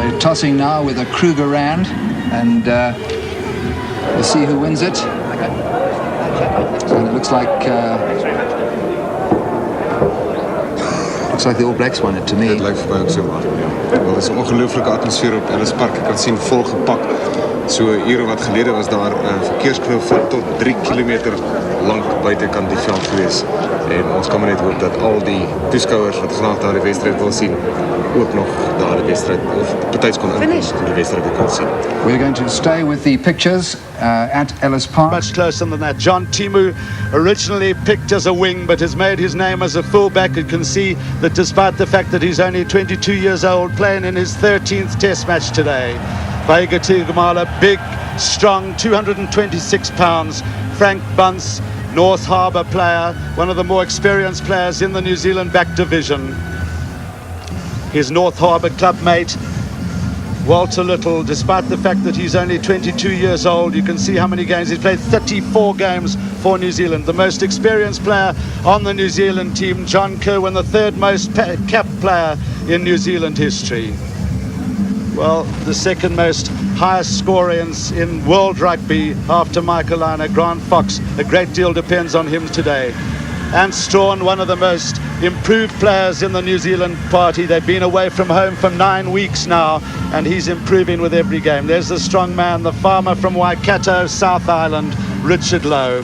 They're tossing now with a Kruger Rand, and we'll see who wins it. So it looks like the All Blacks won it to me. Het lijkt voor mij ook zo maar. Ja. Wel, er is een ongelooflijke atmosfeer op Ellis Park. Ik kan zien volgepakt. So 'n uur wat gelede was daar 'n verkeerskloof van tot 3 kilometer lank buitekant die veld gewees. En ons kan maar net hoop dat al die toeskouers wat vandag daar die wedstryd wil sien ook nog daar die wedstryd of betyds kon inkom om die wedstryd te kan sien. We're going to stay with the pictures at Ellis Park. Much closer than that. John Timu, originally picked as a wing, but has made his name as a fullback. You can see that despite the fact that he's only 22 years old, playing in his 13th test match today. Vaiga Tigamala, big, strong, 226 pounds. Frank Bunce, North Harbour player, one of the more experienced players in the New Zealand back division. His North Harbour club mate, Walter Little, despite the fact that he's only 22 years old, you can see how many games he's played, 34 games for New Zealand. The most experienced player on the New Zealand team, John Kerwin, the third most capped player in New Zealand history. Well, the second most highest scorer in world rugby after Michael Liner, Grant Fox. A great deal depends on him today. And Strawn, one of the most improved players in the New Zealand party. They've been away from home for 9 weeks now, and he's improving with every game. There's the strong man, the farmer from Waikato, South Island, Richard Lowe.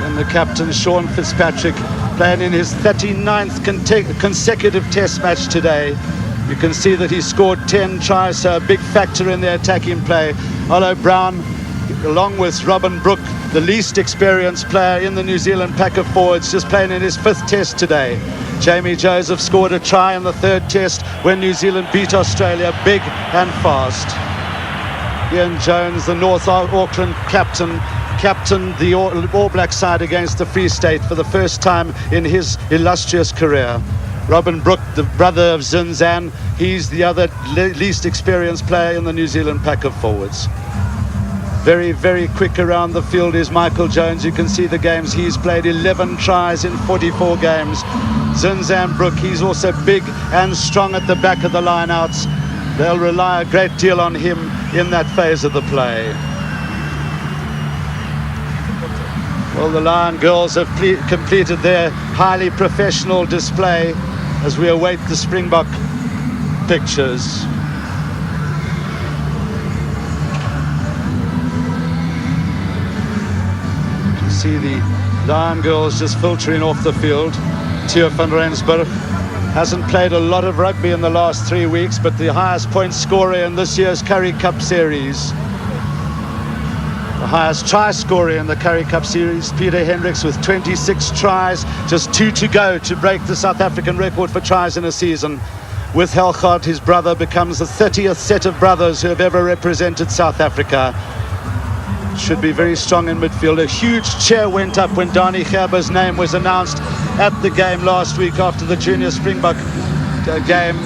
And the captain, Sean Fitzpatrick, playing in his 39th consecutive test match today. You can see that he scored 10 tries, so a big factor in the attacking play. Olo Brown, along with Robin Brooke, the least experienced player in the New Zealand pack of forwards, just playing in his 5th test today. Jamie Joseph scored a try in the 3rd test when New Zealand beat Australia big and fast. Ian Jones, the North Auckland captain, captained the All Black side against the Free State for the first time in his illustrious career. Robin Brooke, the brother of Zinzan, he's the other least experienced player in the New Zealand pack of forwards. Very, very quick around the field is Michael Jones. You can see the games he's played, 11 tries in 44 games. Zinzan Brooke, he's also big and strong at the back of the lineouts. They'll rely a great deal on him in that phase of the play. Well, the Lion girls have completed their highly professional display as we await the Springbok pictures. You see the Lion girls just filtering off the field. Theo van Rensburg hasn't played a lot of rugby in the last 3 weeks, but the highest point scorer in this year's Currie Cup series. The highest try scorer in the Currie Cup series, Peter Hendricks, with 26 tries, just 2 to go to break the South African record for tries in a season. With Helgaard, his brother, becomes the 30th set of brothers who have ever represented South Africa. Should be very strong in midfield. A huge cheer went up when Dani Gerber's name was announced at the game last week after the Junior Springbok game.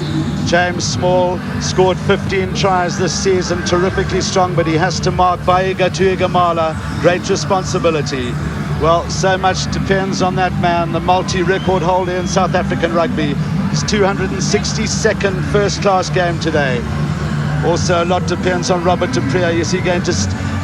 James Small scored 15 tries this season, terrifically strong, but he has to mark Vaiga Tuigamala. Great responsibility. Well, so much depends on that man, the multi-record holder in South African rugby. His 262nd first-class game today. Also, a lot depends on Robert de Preer. Is he going to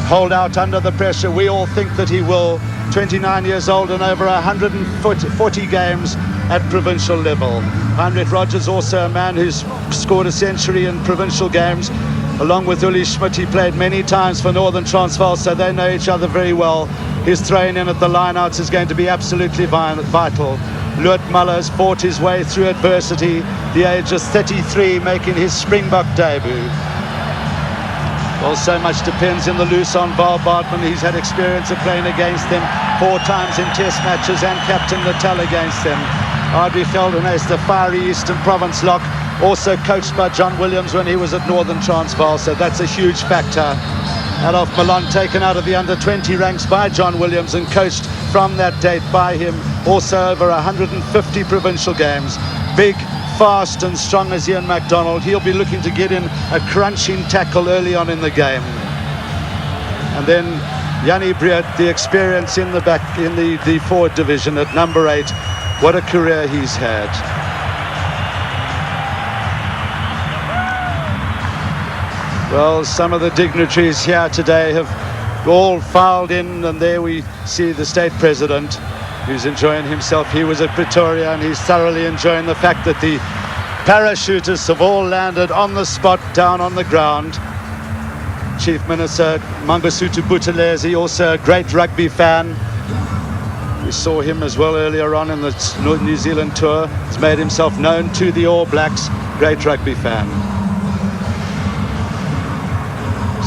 hold out under the pressure? We all think that he will. 29 years old and over 140 games at provincial level. Heinrich Rogers, also a man who's scored a century in provincial games. Along with Uli Schmidt, he played many times for Northern Transvaal, so they know each other very well. His throwing in at the lineouts is going to be absolutely vital. Luit Muller has fought his way through adversity. The age of 33, making his Springbok debut. Well, so much depends in the loose on Val Bartman. He's had experience of playing against them 4 times in test matches and captain Natal against them. Audrey Geldenhuys, the fiery Eastern Province lock, also coached by John Williams when he was at Northern Transvaal, so that's a huge factor. Adolf Milan taken out of the under-20 ranks by John Williams and coached from that date by him, also over 150 provincial games. Big, fast and strong as Ian MacDonald. He'll be looking to get in a crunching tackle early on in the game. And then Jannie Breed, the experience in the back, in the forward division at number 8. What a career he's had. Well, some of the dignitaries here today have all filed in, and there we see the state president, who's enjoying himself. He was at Pretoria, and he's thoroughly enjoying the fact that the parachutists have all landed on the spot down on the ground. Chief Minister Mangosuthu Buthelezi, also a great rugby fan. We saw him as well earlier on in the New Zealand tour. He's made himself known to the All Blacks. Great rugby fan.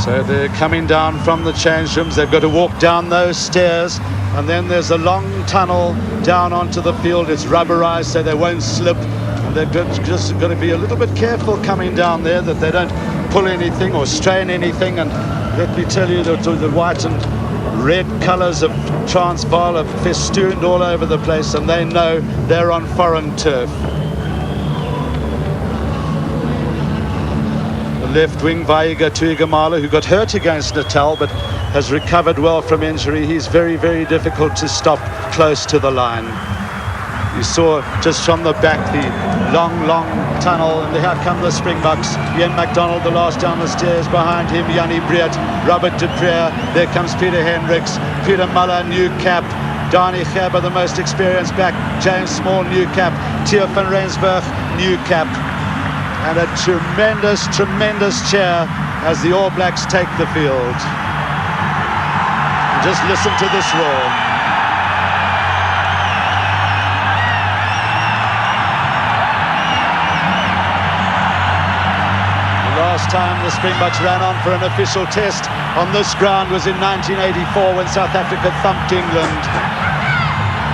So they're coming down from the change rooms. They've got to walk down those stairs, and then there's a long tunnel down onto the field. It's rubberized so they won't slip, and they've just got to be a little bit careful coming down there that they don't pull anything or strain anything. And let me tell you that the white and red colors of Transvaal are festooned all over the place, and they know they're on foreign turf. Left wing Vaiga Tuigamala, who got hurt against Natal but has recovered well from injury. He's very, very difficult to stop close to the line. You saw just from the back the long tunnel, and here come the Springboks. Ian McDonald, the last down the stairs. Behind him, Jannie Breed, Robert de Preer. There comes Peter Hendricks, Peter Muller, new cap. Dani Gerber, the most experienced back. James Small, new cap. Theo van Rensburg, new cap. And a tremendous cheer as the All Blacks take the field. And just listen to this roar. The last time the Springboks ran on for an official test on this ground was in 1984 when South Africa thumped England.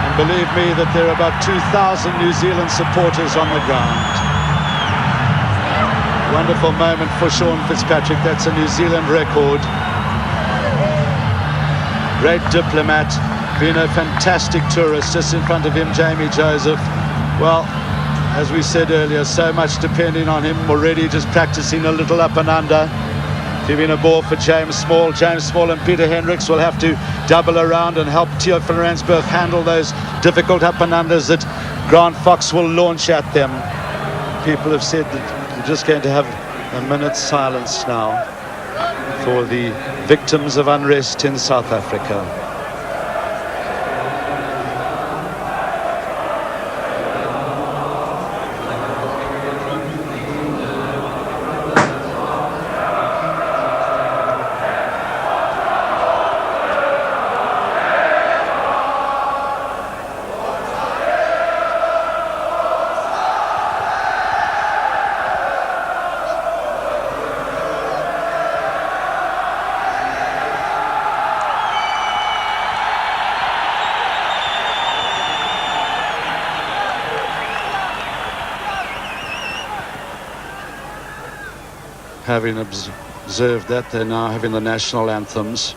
And believe me that there are about 2,000 New Zealand supporters on the ground. Wonderful moment for Sean Fitzpatrick. That's a New Zealand record. Great diplomat, been a fantastic tourist. Just in front of him, Jamie Joseph. Well, as we said earlier, so much depending on him already, just practicing a little up and under. Giving a ball for James Small. James Small and Peter Hendricks will have to double around and help Theo van Rensburg handle those difficult up and unders that Grant Fox will launch at them. People have said that we're just going to have a minute's silence now for the victims of unrest in South Africa. Having observed that, they're now having the national anthems.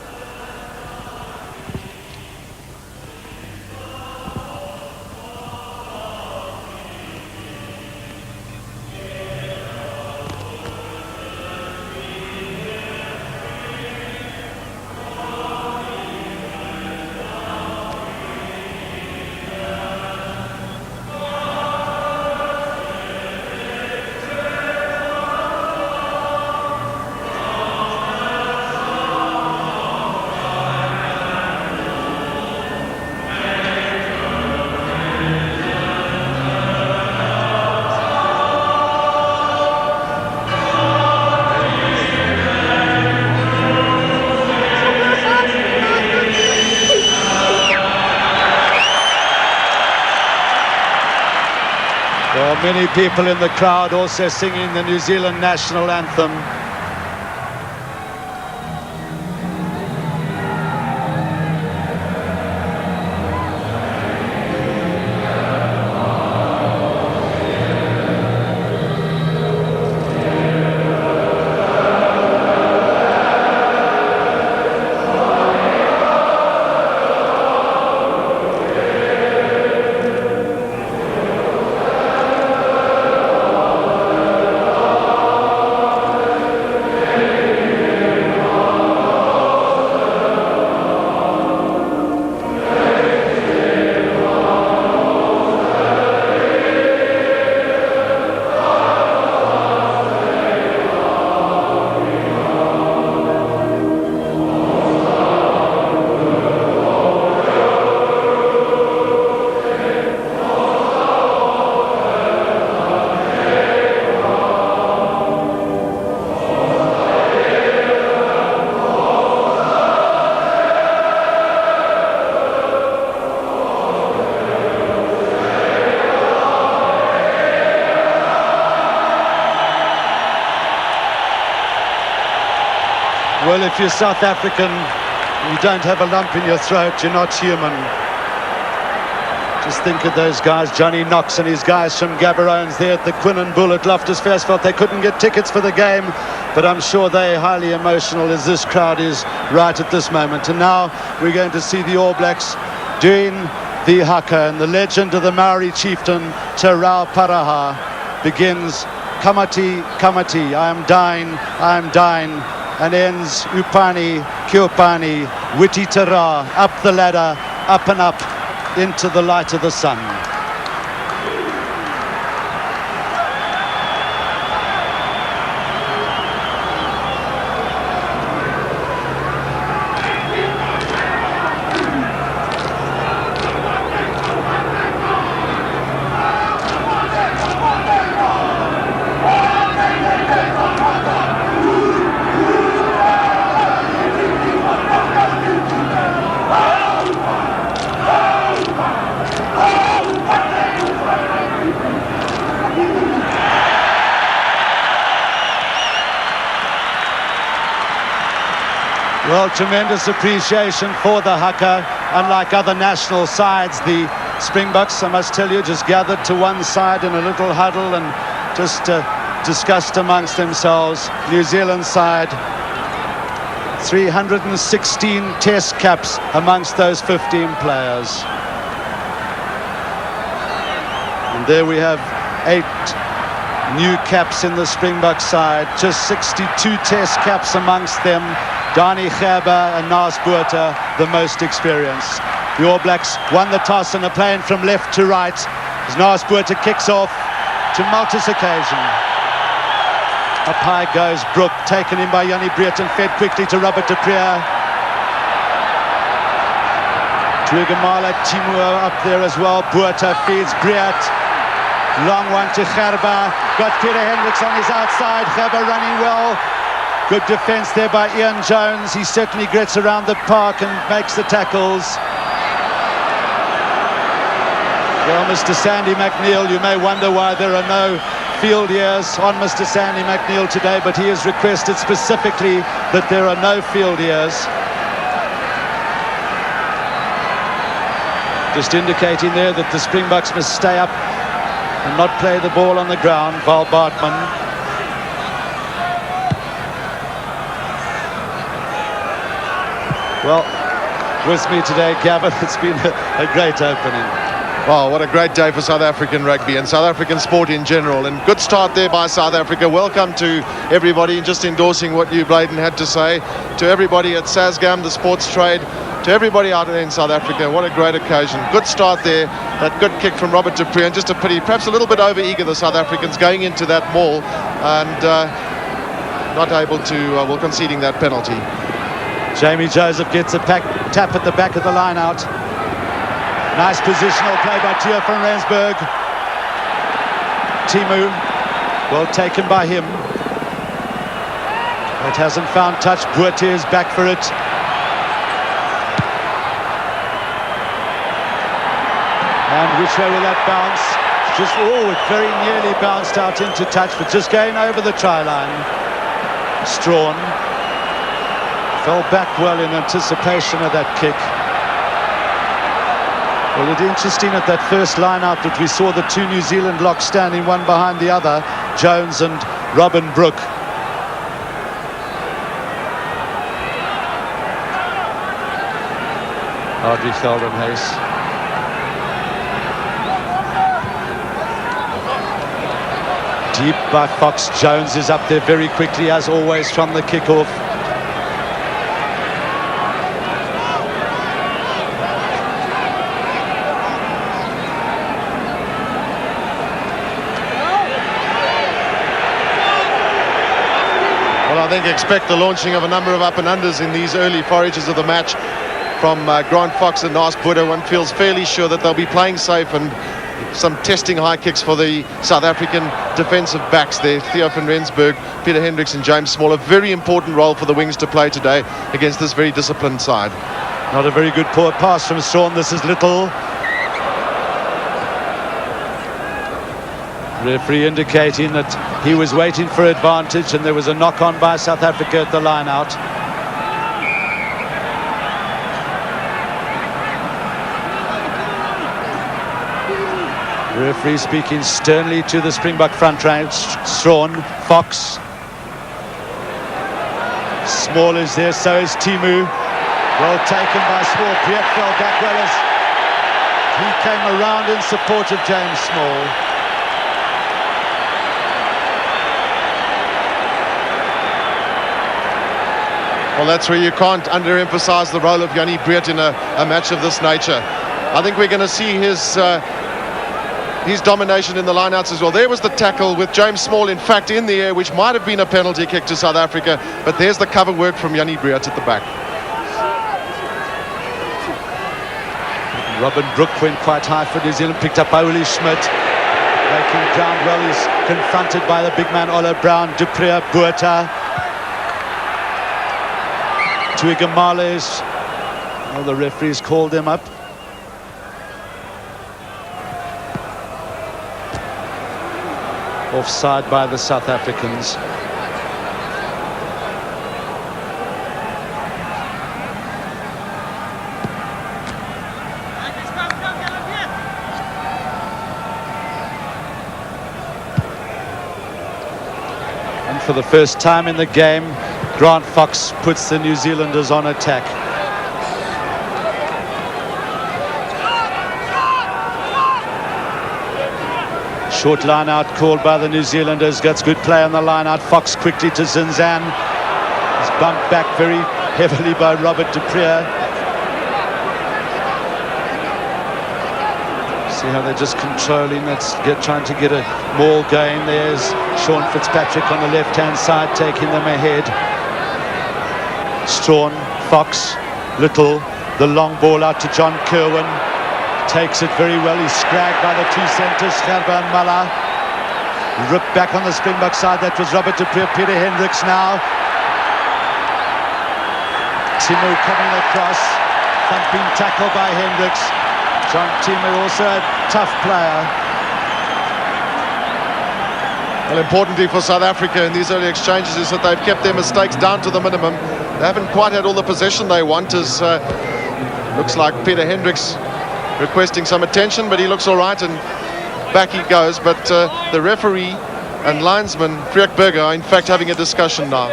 Many people in the crowd also singing the New Zealand national anthem. Well, if you're South African, you don't have a lump in your throat, you're not human. Just think of those guys, Johnny Knox and his guys from Gaborone there at the Quinn and Bull at Loftus Versfeld. They couldn't get tickets for the game, but I'm sure they're highly emotional as this crowd is right at this moment. And now we're going to see the All Blacks doing the haka, and the legend of the Maori chieftain Te Rao Paraha begins Kamati, Kamati, I am dying, and ends Upani, Kiopani, Witi Te Ra, up the ladder, up and up into the light of the sun. Well, tremendous appreciation for the haka. Unlike other national sides, the Springboks, I must tell you, just gathered to one side in a little huddle and just discussed amongst themselves. New Zealand side, 316 test caps amongst those 15 players. And there we have 8 new caps in the Springbok side, just 62 test caps amongst them. Dani Gerber and Naas Botha, the most experienced. The All Blacks won the toss and are playing from left to right as Naas Botha kicks off. Tumultuous occasion. Up high goes Brook, taken in by Jannie Breed and fed quickly to Robert de Preer. Tuigamala Timur up there as well. Botha feeds Breed. Long one to Gerber. Got Peter Hendricks on his outside. Gerber running well. Good defence there by Ian Jones. He certainly gets around the park and makes the tackles. Well, Mr. Sandy McNeil, you may wonder why there are no field years on Mr. Sandy McNeil today, but he has requested specifically that there are no field years. Just indicating there that the Springboks must stay up and not play the ball on the ground. Val Bartman. Well, with me today, Gavin, it's been a great opening. Wow, what a great day for South African rugby and South African sport in general. And good start there by South Africa. Welcome to everybody, just endorsing what you, Bladen, had to say. To everybody at Sasgam, the sports trade, to everybody out there in South Africa, what a great occasion. Good start there. That good kick from Robert de Preer, and just a pity, perhaps a little bit over-eager, the South Africans going into that maul and not able to, conceding that penalty. Jamie Joseph gets a tap at the back of the line out. Nice positional play by Theo van Rensburg. Timu, well taken by him. It hasn't found touch. Botha is back for it. And which way will that bounce? Just, it very nearly bounced out into touch, but just going over the try line. Strawn fell back well in anticipation of that kick. Well, it's interesting at that first line out that we saw the 2 New Zealand locks standing one behind the other, Jones and Robin Brook. Audrey Geldenhuys. Deep by Fox. Jones is up there very quickly, as always, from the kickoff. I think expect the launching of a number of up and unders in these early forages of the match from Grant Fox and Naas Botha. One feels fairly sure that they'll be playing safe, and some testing high kicks for the South African defensive backs there. Theo van Rensburg, Peter Hendricks and James Small. A very important role for the wings to play today against this very disciplined side. Not a very good poor pass from Strawn. This is Little. Referee indicating that he was waiting for advantage, and there was a knock-on by South Africa at the line-out. The referee speaking sternly to the Springbok front rank. Strawn, Fox. Small is there, so is Timu. Well taken by Small. Breert fell back well as he came around in support of James Small. Well, that's where you can't underemphasize the role of Jannie Breert in a match of this nature. I think we're going to see his domination in the lineouts as well. There was the tackle with James Small, in fact, in the air, which might have been a penalty kick to South Africa, but there's the cover work from Jannie Breert at the back. Robin Brook went quite high for New Zealand, picked up Oli Schmidt, making ground well. He's confronted by the big man Ola Brown, Dupree, Botha. Tuigamales. Well, the referees called him up. Offside by the South Africans. And for the first time in the game, Grant Fox puts the New Zealanders on attack. Short line out called by the New Zealanders. Gets good play on the line out. Fox quickly to Zinzan. He's bumped back very heavily by Robert Dupree. See how they're just controlling. Trying to get a ball going. There's Sean Fitzpatrick on the left-hand side taking them ahead. Strawn, Fox, Little. The long ball out to John Kirwan. Takes it very well. He's scragged by the two centres, Gerber and Muller. Ripped back on the Springbok side. That was Robert Dupree. Peter Hendricks now. Timu coming across. Thumping tackle by Hendricks. John Timu also a tough player. Well, importantly for South Africa in these early exchanges is that they've kept their mistakes down to the minimum. They haven't quite had all the possession they want, as looks like Peter Hendricks requesting some attention, but he looks all right, and back he goes. But the referee and linesman, Freek Burger, are in fact having a discussion now.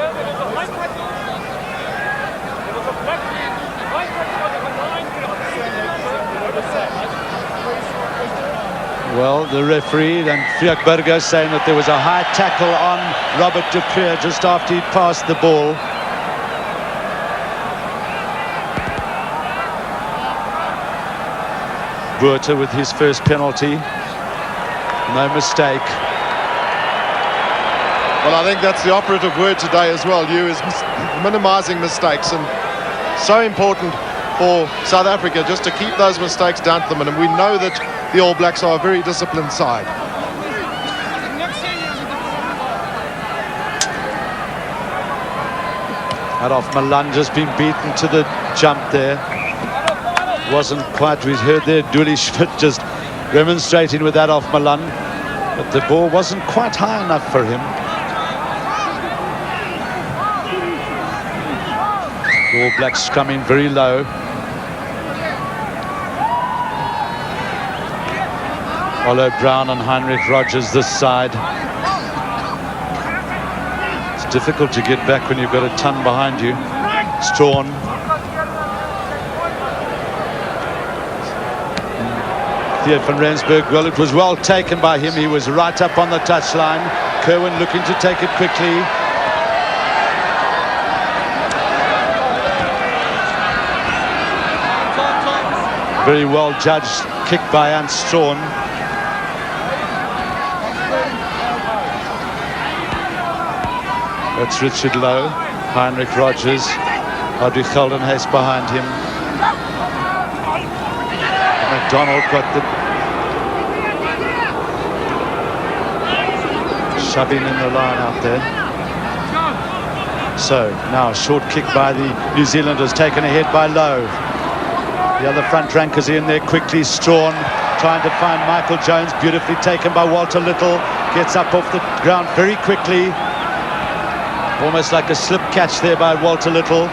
Well, the referee and Freek Burger saying that there was a high tackle on Robert Dupree just after he'd passed the ball. Botha with his first penalty. No mistake. Well, I think that's the operative word today as well, Hugh, is minimising mistakes. And so important for South Africa just to keep those mistakes down to the minimum. We know that the All Blacks are a very disciplined side. Adolf Malan just been beaten to the jump there. Wasn't quite, we heard there Dooley Schmidt just remonstrating with Adolf Malan, but the ball wasn't quite high enough for him. The All Blacks coming very low. Ola Brown and Heinrich Rogers this side. It's difficult to get back when you've got a ton behind you. Strawn. Theo van Rensburg, well, it was well taken by him. He was right up on the touchline. Kirwan looking to take it quickly. Very well judged kick by Ant Strawn. That's Richard Lowe, Heinrich Rogers, Audrey Geldenhuys behind him. McDonald got the shoving in the line out there. So now short kick by the New Zealanders, taken ahead by Lowe. The other front rankers in there quickly. Strawn trying to find Michael Jones, beautifully taken by Walter Little. Gets up off the ground very quickly. Almost like a slip catch there by Walter Little.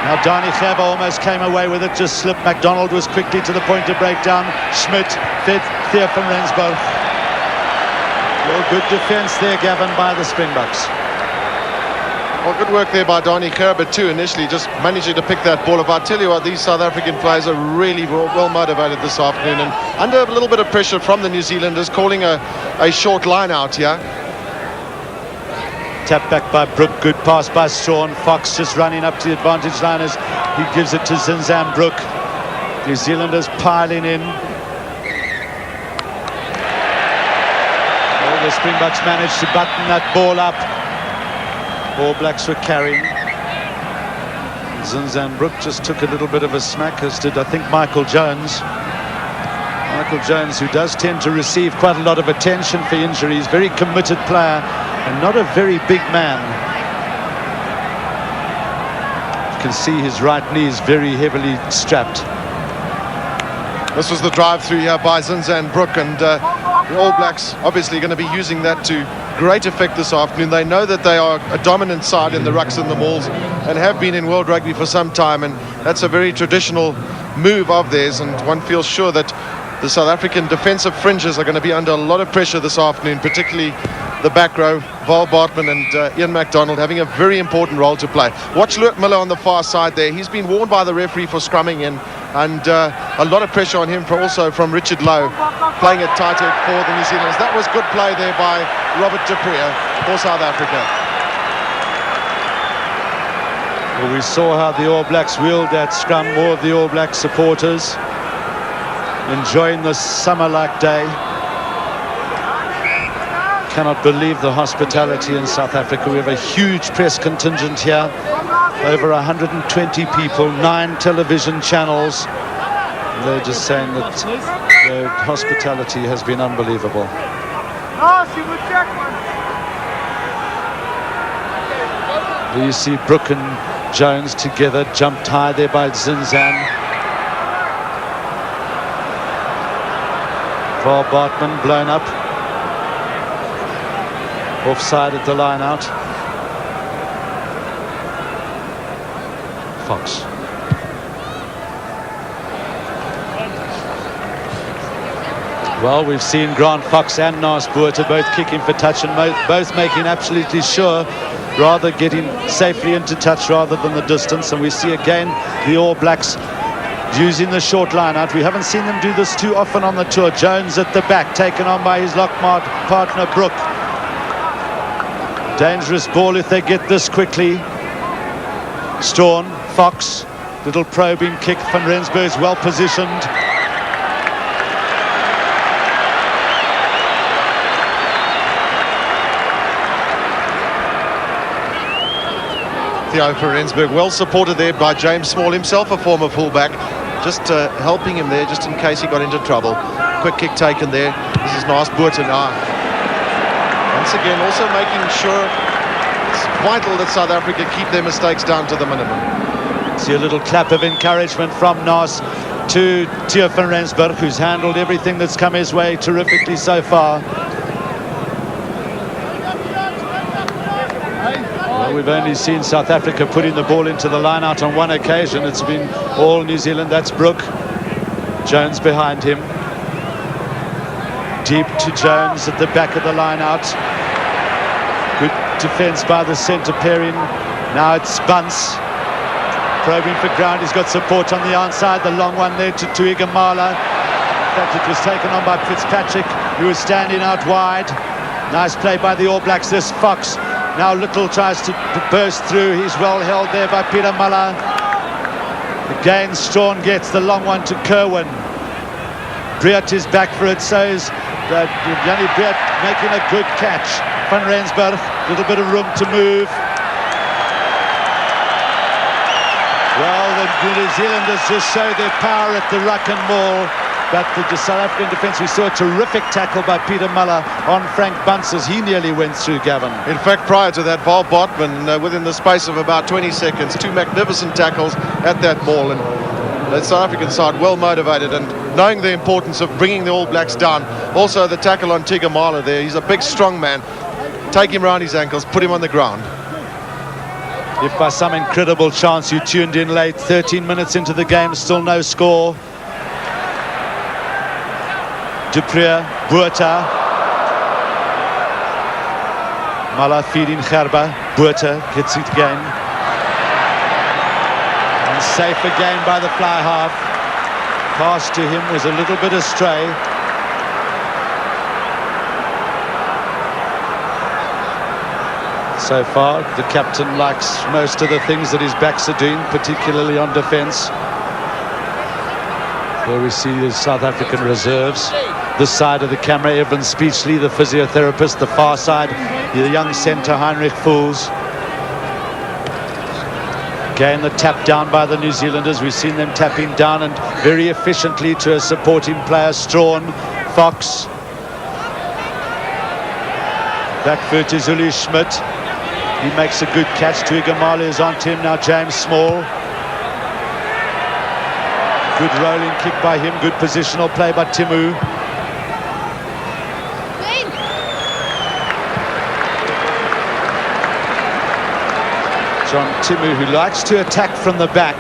Now Dani Gerber almost came away with it, just slipped. MacDonald was quickly to the point of breakdown. Schmidt fed Theo van Rensburg. Well, good defence there, Gavin, by the Springboks. Well, good work there by Dani Gerber too, initially just managing to pick that ball up. I tell you what, these South African players are really well motivated this afternoon, and under a little bit of pressure from the New Zealanders, calling a short line out here. Tap back by Brook, good pass by Strawn. Fox just running up to the advantage line as he gives it to Zinzan Brook. New Zealanders piling in. Well, the Springboks managed to button that ball up. All Blacks were carrying. Zinzan Brook just took a little bit of a smack, as did, I think, Michael Jones. Michael Jones, who does tend to receive quite a lot of attention for injuries, very committed player and not a very big man. You can see his right knee is very heavily strapped. This was the drive through here by Zinzan Brook, and the All Blacks obviously going to be using that to great effect this afternoon. They know that they are a dominant side in the rucks and the mauls and have been in World Rugby for some time, and that's a very traditional move of theirs, and one feels sure that the South African defensive fringes are going to be under a lot of pressure this afternoon, particularly the back row, Val Bartman and Ian MacDonald having a very important role to play. Watch Loic Miller on the far side there. He's been warned by the referee for scrumming in, and a lot of pressure on him also from Richard Lowe, playing it tighter for the New Zealanders. That was good play there by Robert de Preer for South Africa. Well, we saw how the All Blacks wheeled that scrum. More of the All Black supporters enjoying this summer-like day. Cannot believe the hospitality in South Africa. We have a huge press contingent here, over 120 people, 9 television channels. They're just saying that the hospitality has been unbelievable. There you see Brook and Jones together, jumped high there by Zinzan. Val Bartman blown up. Offside at the line out. Fox. Well, we've seen Grant Fox and Naas Botha both kicking for touch, and both making absolutely sure, rather getting safely into touch rather than the distance. And we see again the All Blacks using the short line out. We haven't seen them do this too often on the tour. Jones at the back, taken on by his lockmart partner Brook. Dangerous ball if they get this quickly. Strawn, Fox, little probing kick. Van Rensburg's well positioned. Theo van Rensburg, well supported there by James Small, himself a former fullback, just helping him there just in case he got into trouble. Quick kick taken there. This is Naas Botha now. Once again, also making sure it's vital that South Africa keep their mistakes down to the minimum. See a little clap of encouragement from Naas to Theo van Rensburg, who's handled everything that's come his way terrifically so far. Well, we've only seen South Africa putting the ball into the line out on one occasion. It's been all New Zealand. That's Brook. Jones behind him. Deep to Jones at the back of the line out. Good defence by the centre pairing. Now it's Bunce probing for ground. He's got support on the outside. The long one there to Tuigamala. In fact, it was taken on by Fitzpatrick, who was standing out wide. Nice play by the All Blacks. This Fox. Now Little tries to burst through. He's well held there by Peter Muller. Again, Strawn gets the long one to Kerwin. Breert is back for it. So is Jannie Breert making a good catch. Van Rensburg, a little bit of room to move. Well, the New Zealanders just show their power at the ruck and maul. But the South African defence, we saw a terrific tackle by Peter Muller on Frank Bunce as he nearly went through, Gavin. In fact, prior to that, Val Bartman, within the space of about 20 seconds, 2 magnificent tackles at that ball. And the South African side well motivated and knowing the importance of bringing the All Blacks down. Also, the tackle on Tuigamala there. He's a big, strong man. Take him round his ankles, put him on the ground. If by some incredible chance you tuned in late, 13 minutes into the game, still no score. du Preez, Botha, Mala feeding Gerba, Botha gets it again. And safe again by the fly half. Pass to him was a little bit astray. So far, the captain likes most of the things that his backs are doing, particularly on defence. Here we see the South African reserves. This side of the camera, Evan Speechley, the physiotherapist. The far side, the young centre, Heinrich Fools. Again, the tap down by the New Zealanders. We've seen them tapping down and very efficiently to a supporting player, Strawn, Fox. Back foot to Zulu Schmidt. He makes a good catch. Tuigamale is on to him now. James Small. Good rolling kick by him. Good positional play by Timu. John Timu, who likes to attack from the back.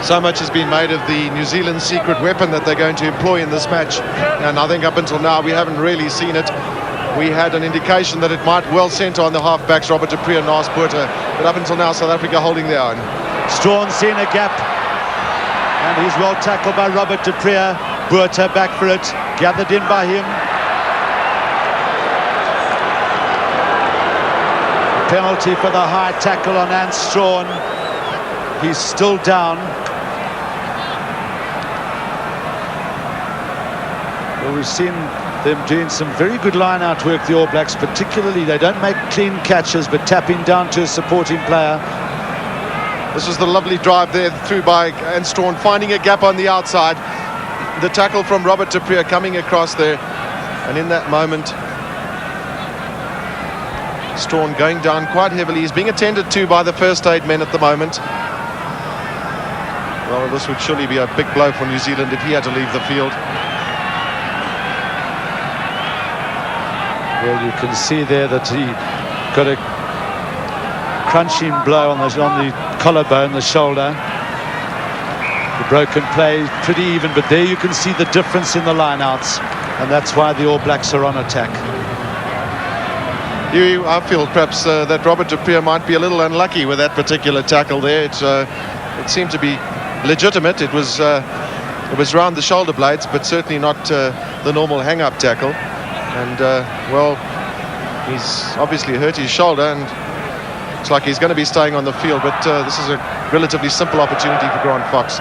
So much has been made of the New Zealand secret weapon that they're going to employ in this match. And I think up until now we haven't really seen it. We had an indication that it might well centre on the half-backs, Robert du Preez and Naas Botha. But up until now, South Africa holding their own. Strawn seeing a gap. And he's well tackled by Robert du Preez. Botha back for it. Gathered in by him. Penalty for the high tackle on Ant Strawn. He's still down. Well, we've seen them doing some very good line-out work, the All Blacks, particularly. They don't make clean catches, but tapping down to a supporting player. This was the lovely drive there through by Ant Strawn, finding a gap on the outside. The tackle from Robert du Preez coming across there. And in that moment, Strawn going down quite heavily. He's being attended to by the first aid men at the moment. Well, this would surely be a big blow for New Zealand if he had to leave the field. Well, you can see there that he got a crunching blow on the collarbone, the shoulder. The broken play, pretty even, but there you can see the difference in the lineouts, and that's why the All Blacks are on attack. I feel perhaps that Robert du Preez might be a little unlucky with that particular tackle there. It seemed to be legitimate. It was round the shoulder blades, but certainly not the normal hang-up tackle. And well, he's obviously hurt his shoulder, and looks like he's going to be staying on the field. But this is a relatively simple opportunity for Grant Fox.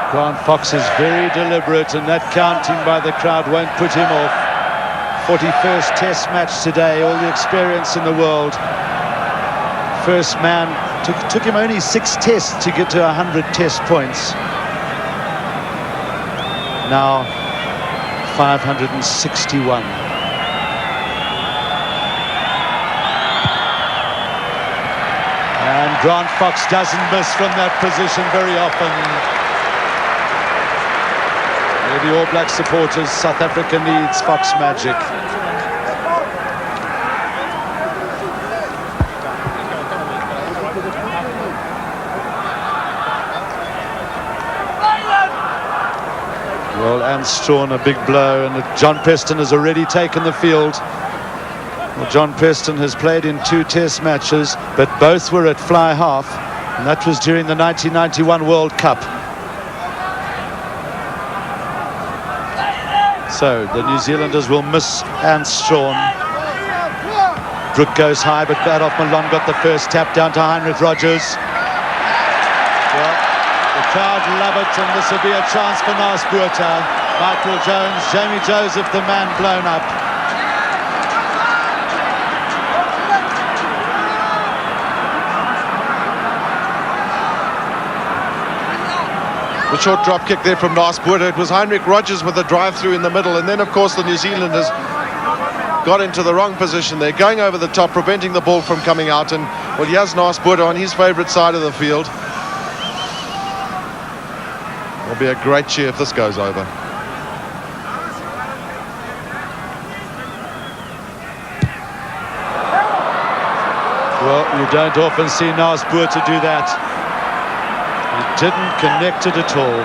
Grant Fox is very deliberate, and that counting by the crowd won't put him off. 41st Test match today, all the experience in the world. First man, took him only 6 tests to get to 100 test points. Now 561. And Grant Fox doesn't miss from that position very often. The All Black supporters, South Africa needs Fox magic. Well, Ant Strawn, a big blow, and John Preston has already taken the field. Well, John Preston has played in 2 test matches, but both were at fly half, and that was during the 1991 World Cup. So the New Zealanders will miss Ant Strawn. Brook goes high, but Adolf Malone got the first tap down to Heinrich Rogers. Well, the crowd love it, and this will be a chance for Naas Botha. Michael Jones, Jamie Joseph, the man blown up. The short drop kick there from Naas Botha. It was Heinrich Rogers with the drive through in the middle, and then of course the New Zealanders got into the wrong position. They're going over the top, preventing the ball from coming out, and well, he has Naas Botha on his favourite side of the field. It'll be a great cheer if this goes over. Well, you don't often see Naas Botha do that. He didn't connect it at all.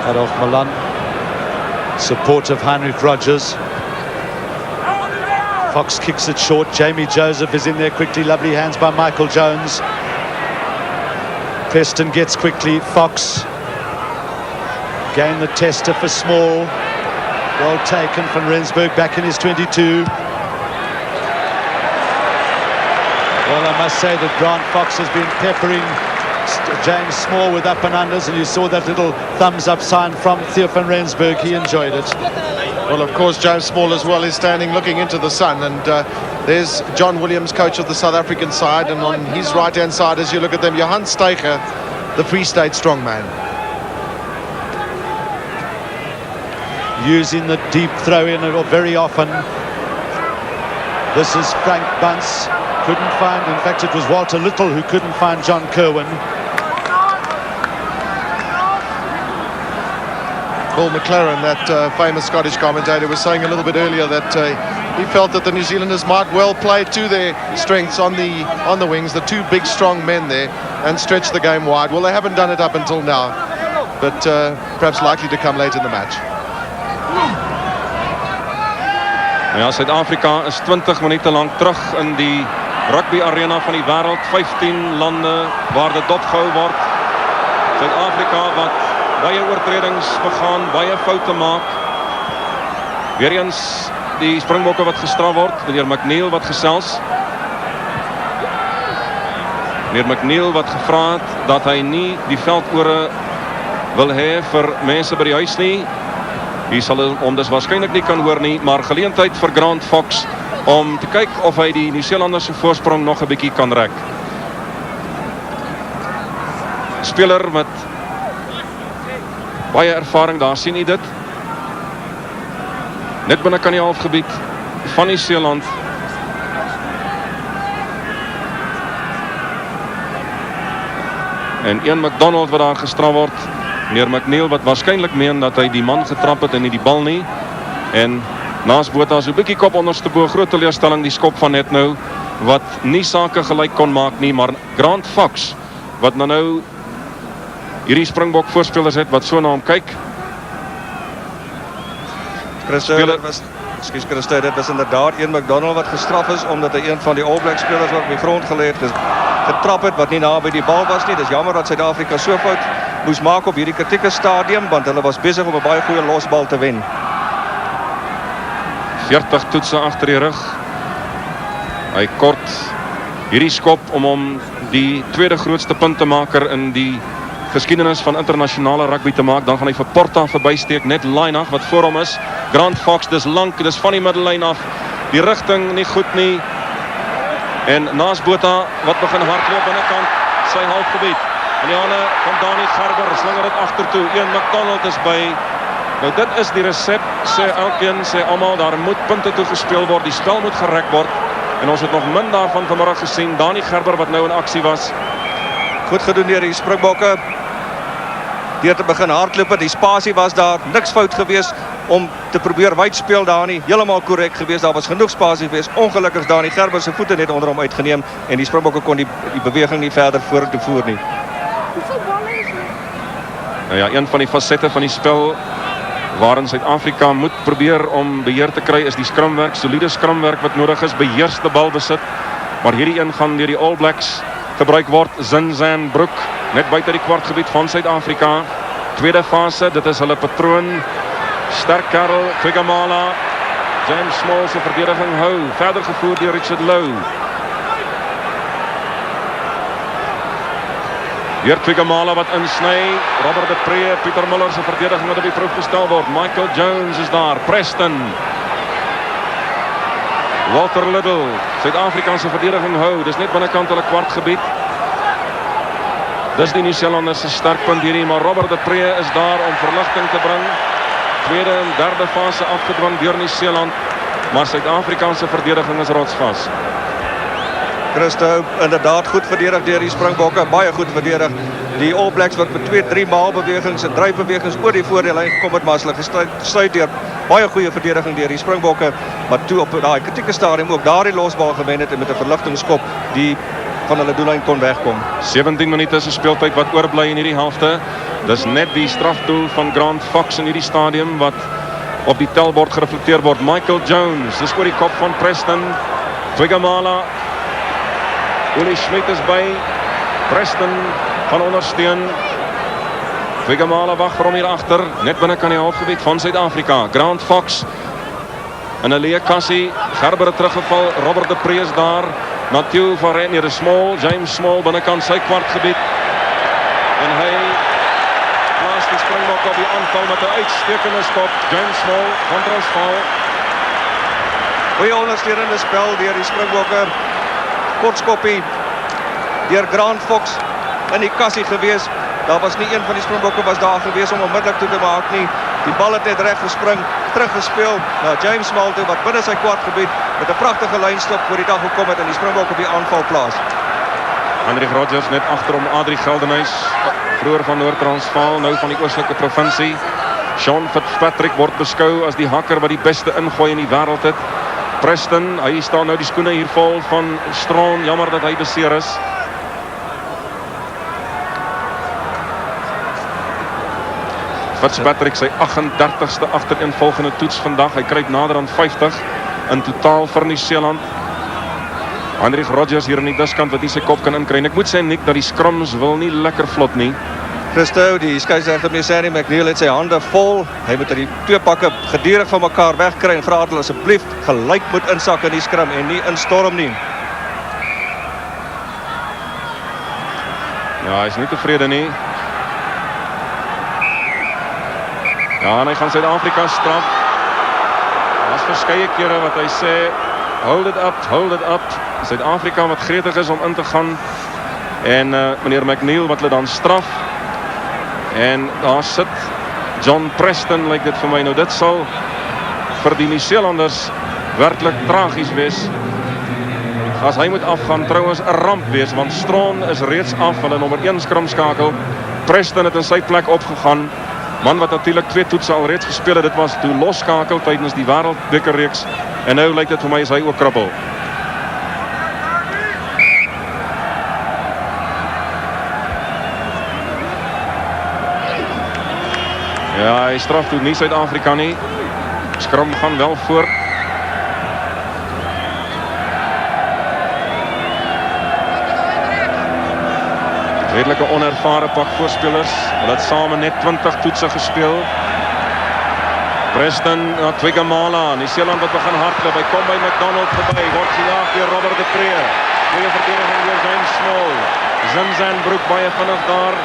Cut off Milan. Support of Heinrich Rogers. Fox kicks it short. Jamie Joseph is in there quickly. Lovely hands by Michael Jones. Preston gets quickly. Fox. Gain the tester for Small. Well taken from Rensburg back in his 22. Well, I must say that Grant Fox has been peppering James Small with up and unders, and you saw that little thumbs up sign from Theo van Rensburg. He enjoyed it. Well, of course, James Small as well is standing looking into the sun, and there's John Williams, coach of the South African side, and on his right-hand side, as you look at them, Johan Steiger, the Free State strongman. Using the deep throw-in very often. This is Frank Bunce. Couldn't find, in fact, it was Walter Little who couldn't find John Kerwin. Paul McLaren, that famous Scottish commentator, was saying a little bit earlier that he felt that the New Zealanders might well play to their strengths on the wings, the two big strong men there, and stretch the game wide. Well, they haven't done it up until now, but perhaps likely to come late in the match. Ja, Suid-Afrika is 20 minute lang terug in die rugby arena van die wêreld. 15 lande waar dit dopgehou word. Suid-Afrika wat baie oortredings begaan, baie foute maak. Weereens die Springbokke wat gestraf word, meneer McNeil wat gesels. Meneer McNeil wat gevra het dat hy nie die veldore wil hê vir mense by die huis nie. Hier sal hom dus waarskynlik nie kan hoor nie, maar geleentheid vir Grant Fox om te kyk of hy die Nieu-Seelanders se voorsprong nog 'n bietjie kan rek. Speler met baie ervaring, daar sien u dit. Net binne kan die halfgebied van Nieu-Seeland. En Ian McDonald wat daar gestraf word. Meneer McNeil wat waarskynlik meen dat hy die man getrap het en nie die bal nie. En Naas Botha so 'n bietjie kop onderste bo, groot teleurstelling die skop van net nou wat nie sake gelyk kon maak nie, maar Grant Fox wat nou hierdie Springbok voorspelers het wat so na hom kyk. Christo, dit was inderdaad Ian McDonald wat gestraf is omdat hy een van die All Black spelers wat op die grond gelê het getrap het wat nie naby die bal was nie. Dis jammer dat Suid-Afrika so fout moes maak op hierdie kritieke stadium, want hulle was besig om 'n baie goeie losbal te wen. 40 toetse agter die rug. Hy kort hierdie skop om hom die tweede grootste puntemaker in die geskiedenis van internasionale rugby te maak. Dan gaan hy vir Porta verbysteek, net Lainach wat voor hom is. Grant Fox, dis lank, dis van die middellyn af. Die rigting nie goed nie. En Naas Botha wat begin hardloop binnekant sy halfgebied. In die hande van Dani Gerber, slinger dit agtertoe. Ian McDonald is by. Nou dit is die resep, sê elkeen, sê almal, daar moet punte toe gespeel word, die spel moet gerek word. En ons het nog min daarvan vanmiddag gesien. Dani Gerber wat nou in aksie was. Goed gedoen deur die Springbokke. Deur te begin hardloop, die spasie was daar, niks fout gewees om te probeer wyd speel daar nie. Heeltemal korrek gewees, daar was genoeg spasie gewees. Ongelukkig Dani Gerber se voete net onder hom uitgeneem en die Springbokke kon die beweging nie verder voer nie. Nou ja, een van die fasette van die spel waarin Suid-Afrika moet probeer om beheer te kry is die skrumwerk, soliede skrumwerk wat nodig is, beheerste balbesit. Maar hierdie een gaan deur die All Blacks gebruik word. Zinzan Broek net buite die kwartgebied van Suid-Afrika. Tweede fase, dit is hulle patroon. Sterk Karel, Kwigamala, James Small se verdediging hou, verder gevoer deur Richard Lowe. Hier Kwigamala wat insny, Robert de Pre, Pieter Muller se verdediging wat op die proef gestel word. Michael Jones is daar, Preston. Walter Little, Suid-Afrikaanse verdediging hou, dis net binnekant hulle kwartgebied. Dis die Nieu-Seelanders se sterkpunt hierdie, maar Robert de Pre is daar om verligting te bring. Tweede en derde fase afgedwing deur Nieu-Seeland, maar Suid-Afrikaanse verdediging is rotsvas. Christo, inderdaad goed verdedig deur die Springbokke, baie goed verdedig. Die All Blacks wat met 2-3 maalbewegings en dryfbewegings oor die voordeellyn gekom het, maar as hulle gestuit deur baie goeie verdediging deur die Springbokke, wat toe op daai kritieke stadium ook daardie losbal gewen het en met 'n verligtingskop die van hulle doellyn kon wegkom. 17 minute se speeltyd wat oorbly in hierdie helfte. Dis net die strafdoel van Grant Fox in hierdie stadium wat op die telbord gereflekteer word. Michael Jones, dis oor die kop van Preston. Twigamala. Willie Schmidt is by. Preston van ondersteun. Twigamala wag vir hom hier agter, net binne kan die halfgebied van Suid-Afrika. Grant Fox en Alia Cassie, Gerber het teruggeval, Robert de Pre is daar. Matthew van Renier is Small, James Small binnekant sy kwartgebied. En hy plaas die Springbok op die aanval met 'n uitstekende skop. James Small van Transvaal. Goeie ondersteunende spel deur die Springbokke. Kortskoppie deur Grant Fox in die kassie gewees. Daar was nie een van die Springbokke was daar gewees om onmiddellik toe te maak nie. Die bal het net reg gespring, teruggespeel na James Small toe wat binne sy kwartgebied met 'n pragtige lynstop voor die dag gekom het en die Springbok op die aanval plaas. Hendrik Rodgers net agterom Adrie Geldenhuys, vroeër van Noord-Transvaal, nou van die oostelike provinsie. Sean Fitzpatrick word beskou as die hakker wat die beste ingooi in die wêreld het. Preston, hy staan nou die skoene hier vol van Strawn, jammer dat hy beseer is. Fitzpatrick sy 38ste agtereenvolgende toets vandag. Hy kruip nader aan 50 in totaal vir Nieu-Seeland. Hendrik Rodgers hier in die diskant wat nie sy kop kan inkry. En ek moet sê Nick dat die scrums wil nie lekker vlot nie. Christo, die skeieregter meneer Sandy McNeil het sy hande vol. Hy moet die twee pakke gedurig van mekaar wegkry en vra dat hulle asseblief gelyk moet insak in die skrum en nie instorm nie. Ja, hy is nie tevrede nie. Ja, en hy gaan Suid-Afrika straf. Daar's verskeie kere wat hy sê, hold it up. Suid-Afrika wat gretig is om in te gaan. En meneer McNeil wat hulle dan straf. En daar sit John Preston, lyk dit vir my. Nou dit sal vir die Nieu-Seelanders werklik tragies wees. As hy moet afgaan, trouwens 'n ramp wees, want Strawn is reeds af, hulle nommer 1 skrimskakel. Preston het in sy plek opgegaan. Man wat natuurlik 2 toetse al reeds gespeel het, dit was toe losskakel tydens die wêreldbekerreeks. En nou lyk dit vir my is hy ook kribbel. Ja, hy straf toe nie Suid-Afrika nie. Skrum gaan wel voort. Redelike onervare pak voorspelers. Hulle het samen net 20 toetse gespeel. Preston na Twigamala. Nieu-Seeland wat begin hardloop. Hy kom by McDonald verby. Word gejaag deur Robert de Pre. Goeie verdediging deur James Small. Zinzanbroek baie vinnig daar.